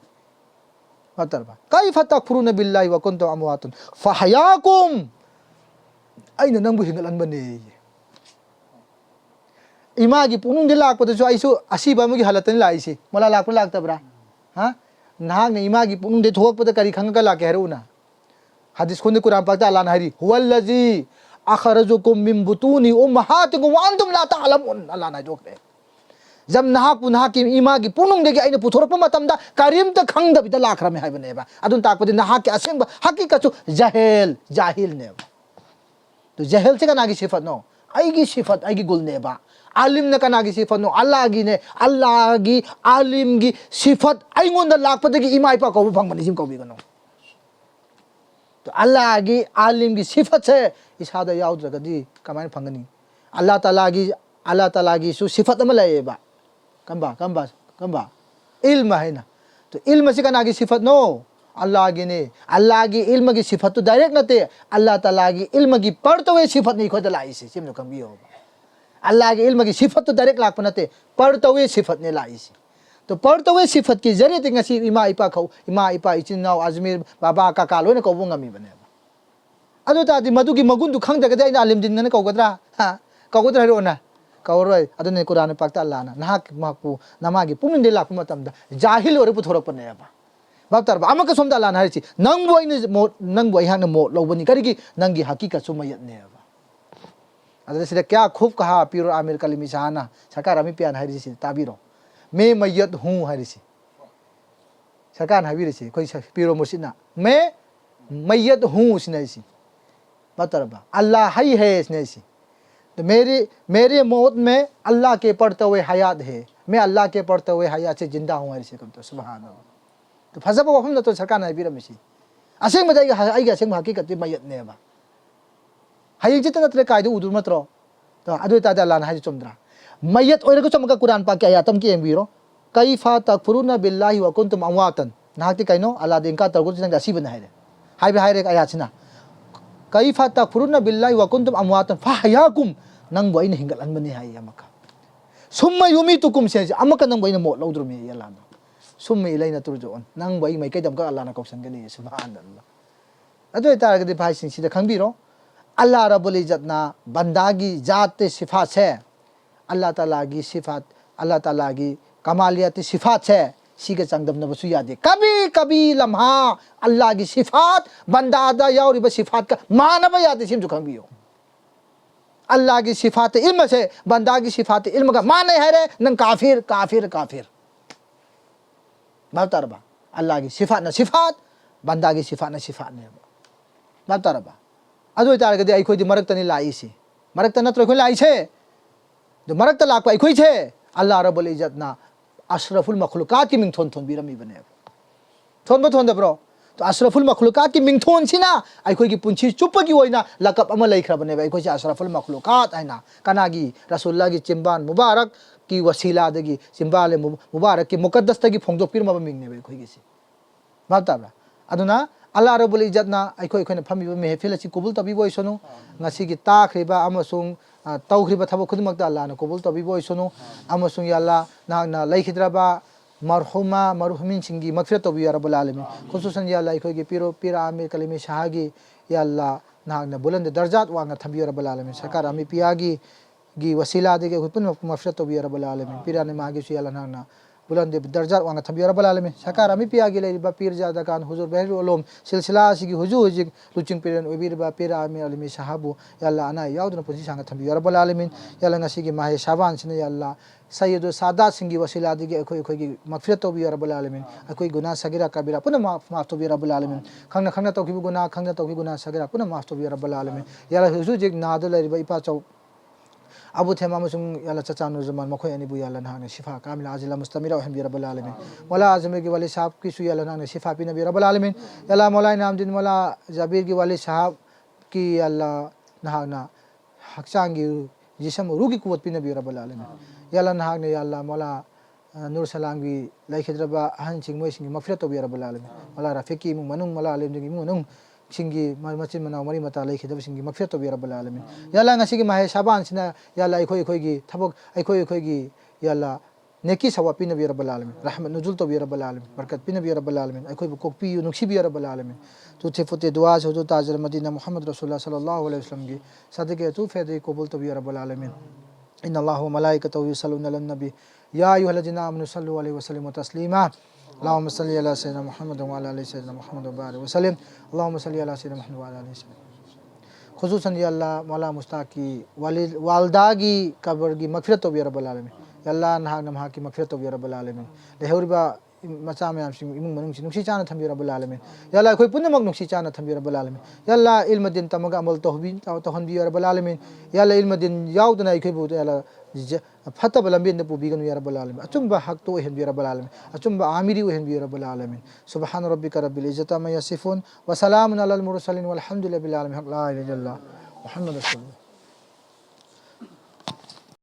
अतरबा काइफा तकफुरुना बिल्लाहि व कुंतुम अमवातन फहयाकुम आइना नंग बु हिंगलनबने इमा की पुनुंग दि लाकपदसु आइसु असीबा मगी हालतनि लाइसी मला लाकप लाक्तब्रा हां नाग ने इमा की पुनुंग दे थोकपद करी खंगका लाके हेरुना हदीस खुन कुरान पाक अल्लाह हरी हुवल्लजी अखरजुकुम मिन बुतूनि उम्महातिकुम व अंतुम ला तअलमुन अल्लाह ना जोकरे जब नाक पुनः की इमा की पुनुंग देगी आइने पुथोरप मतमदा करीम त खंगदबिदा लाखरमे हाइबनेबा अदुन ताकपदि नाक के असेंग हकीकतु जाहिल ने तो जहल से कना की सिफत नो आइगी सिफत आइगी गुल नेबा आलिम ने कना की सिफत नो अल्लाह की आलिम की सिफत आइगोन द लाकपदगी इमा इपा को फंगबनि सिम को बिगनो तो अल्लाह की आलिम की सिफत से इसादा याउद्रगदी कमाइन फंगनी अल्लाह ताला की सु सिफत में लेबा कंबा इल्म है ना तो इल्म से कना की सिफत नो अल्लाह की इल्म की सिफत तो डायरेक्ट नते अल्लाह ताला की इल्म की पढ़ते हुए सिफत नहीं खोद लाई से सिम कंबियो अल्लाह के इल्म की सिफत तो डायरेक्ट लाख पनते पढ़ते हुए सिफत ने लाई सी तो पढ़ते हुए सिफत की जरिए ते ngasi इमा इपा खौ इमा इपा इचिनाव अजमेर बाबा काका लोने कौबो ngami बने अदो तादि मधु की मगुन दु खंगदगदे आइना आलिम दिन ने कौगदरा हा कौगदरा हेरोना कौरोय अदने कुरान पाकता अल्लाह ना नाहक माकु नमागी पुमिंदे लाख मतमदा जाहिल ओरे पुथोरक पने बा बातर बा अमक सोमदा लाना हरिची नंग बोइने मो नंग बोइ हांग मो लौबनी करिगी नंगी हकीकत सुमयत ने बा अदने सिदा क्या खूब कहा पीरो आमिर कलिमी साना सरकार अमी प्यान हरिची ताबिरो मैं मैयत हूं हरिची सरकार हबिरिची कोई पीरो मुर्शिदना मैं मैयत हूं स्नेसी बतरबा अल्लाह हाई है स्नेसी तो मेरे मौत में अल्लाह के पढ़ते हुए हयात है मैं अल्लाह के पढ़ते हुए हयात से जिंदा हूं हरिची कम तो सुभान अल्लाह तो फजब वफम तो सरकार हबिरमिसी असेंग मदाई आई असेंग हकीकत मैयत ने बा हयिंग जित नत्रे कायदो उदुर नत्रो तो अदु तादा अल्लाह ना हाई चुमद्रा मैयत ओइरगो चमका कुरान पाक के आयातम की एंबिरो कैफा तकफुरुना बिल्लाहि व कुंतुम अमवातन नाहति कैनो अल्लाह दिन का तरगो जिंग असी बना है हाइबे हाइरे आयातसिना कैफा तकफुरुना बिल्लाहि व कुंतुम अमवातन फहयाकुम नंग बोइन हिंगल अनबने हाय अमका सुम्मा युमीतुकुम से अमका नंग बोइन मो लौद्रुमी अल्लाह ना सुम्मा इलाइना तुरजोन नंग बोइ मै कैदम का अल्लाह ना कौसनगनी सुभान अल्लाह अदु तारगदि भाई सिंग सिदा खंबिरो अल्लाह रब्बुल इज्जत ना बंदा की जात सिफात है अल्लाह ताला की सिफात अल्लाह ताला की कमालियत सिफात है सीगे चंगदम न बसु यादे कभी कभी लम्हा अल्लाह की सिफात बंदा दा याउरिबा सिफात का मानव यादे सिम जुखम बियो अल्लाह की सिफात इल्म से बंदा की सिफात इल्म का माने है रे नंग काफिर काफिर काफिर बातरबा अल्लाह की सिफात न सिफात बंदा की सिफात न सिफात ने बातरबा अदु तारगदि अखोइदि मरक्तनि लाइसी मरक्त नत्र अखोइ लाइछे जो मरक्त लाक अखोइ छे अल्लाह रब्बुल इज्जत ना अशरफुल मखलूकात की मिंगथोन थोन बिरमी बने थोन थोन दब्रो तो अशरफुल मखलूकात की मिंगथोन सिना अखोइ की पुंछि चुप की ओइना लकब अमा लैखरा बने अखोइ से अशरफुल मखलूकात आइना कनागी रसूलुल्लाह की चिंबान मुबारक की वसीला दगी चिंबाले मुबारक की मुकद्दस तगी फोंगदो पिरमा मिंगने अखोइ की से बाताबा अदुना अल्लाह रब्बुल इज्जत ना अखोइ फमिबा महफिल असि कबूल तबिबो ओइसनु ngasi gi takhriba amasung tawkhriba thabo khudmakta Allah na kobul tabibo isunu amasung ya Allah na laikhidraba marhuma marhumin singi magfirat tabi ya rabbul alamin khususan ya Allah ikoi gi pira amir kalimi shahagi ya Allah na buland darajat wa nga thabi ya rabbul alamin sakar ami piyagi gi wasila de ge khudpun magfirat tabi ya rabbul alamin pira ne magi su ya Allah na बुलंद दर्जा वांगा थबिया रब्बुल आलमीन सकार अमी पिया गे लेबा पीर जादा कान हुजूर बहर उलूम सिलसिला सिगी हुजू हुजिक लुचिंग पिरन उबिरबा पीरा आमी अलमी साहबु या अल्लाह अना याउदन पुजी सांगा थबिया रब्बुल आलमीन या अल्लाह ngasi gi mahe shaban sine ya Allah sayyidu sadat singi wasila dige akhoi gi magfirat tobi रब्बुल आलमीन akhoi guna sagira kabira puna maaf tobi रब्बुल आलमीन khangna toki guna khangna toki guna sagira puna maaf tobi रब्बुल आलमीन ya Allah हुजू जिक नादो लेबा इपा चौ अबू थेमा मसुंग याला चचानु जमान मखोय अनि बु याला नाने शिफा कामिल आजिला मुस्तमिरा वहम रब्बुल आलमीन मौला आजम के वाले साहब की सु याला नाने शिफा पी नबी रब्बुल आलमीन याला मौला इनाम दिन मौला जबीर के वाले साहब की याला नाना हकसांगी जिसम रूह की कुवत पी नबी रब्बुल आलमीन याला नाने याला मौला नूर सलाम की लाइखिद्रबा हन सिंग मोय सिंग मगफिरत तो बि रब्बुल आलमीन मौला रफीकी मनुंग मौला आलिम जिंगी मनुंग सिंगी मचिन मनाव मरी मता लेखिदब सिंगी मगफिरत तो बि रब्बुल आलमीन याला ngasi gi mahe shaban sina याला अखोइ gi थबक अखोइ gi याला नेकी सवा पि नबी रब्बुल आलमीन रहमत नुजुल तो बि रब्बुल आलमीन बरकत पि नबी रब्बुल आलमीन अखोइ बु कोक पि नुक्सी बि रब्बुल आलमीन तुथे फुते दुआ से हुजूर ताजर मदीना मुहम्मद रसूलुल्लाह सल्लल्लाहु अलैहि वसल्लम की सदके तू फेदे कबूल तो बि रब्बुल आलमीन इन अल्लाह व मलाइकतहु युसल्लूना अलन नबी या अय्युहल्लज़ीना आमनु सल्लु अलैहि व सल्लिमु तस्लीमा अल्लाहुम्मा सल्लि अला सय्यिदिना मुहम्मद व अला आलि सय्यिदिना मुहम्मद व बारिक व सल्लिम अल्लाहुम्मा सल्लि अला सय्यिदिना मुहम्मद व अला आलि सय्यिदिना खुसूसन या अल्लाह मौला मुस्ताक की वालिदा की कब्र की मगफिरत तो बि रब्बुल आलमीन या अल्लाह नहा नहा की मगफिरत तो बि रब्बुल आलमीन लेहौरिबा मचा में आमसिंग इमुंग मनुंग नुक्सी चाना थंबि रब्बुल आलमीन या अल्लाह कोई पुण्यमक नुक्सी चाना थंबि रब्बुल आलमीन या अल्लाह इल्म दिन तमगा अमल तौहन बि रब्बुल आलमीन या अल्लाह इल्म दिन याउदना इखै बु या अल्लाह फतब लंबिन दे पुबिगन या रब्बुल आलमीन अचुम्बा हक तो हेन बि रब्बुल आलमीन अचुम्बा आमिरी हेन बि रब्बुल आलमीन सुबहान रब्बिका रब्बिल इज्जति अम्मा यसिफून व सलामुन अलल मुरसलीन वल्हम्दुलिल्लाहि रब्बिल आलमीन ला इलाहा इल्लल्लाह मुहम्मद रसूलुल्लाह।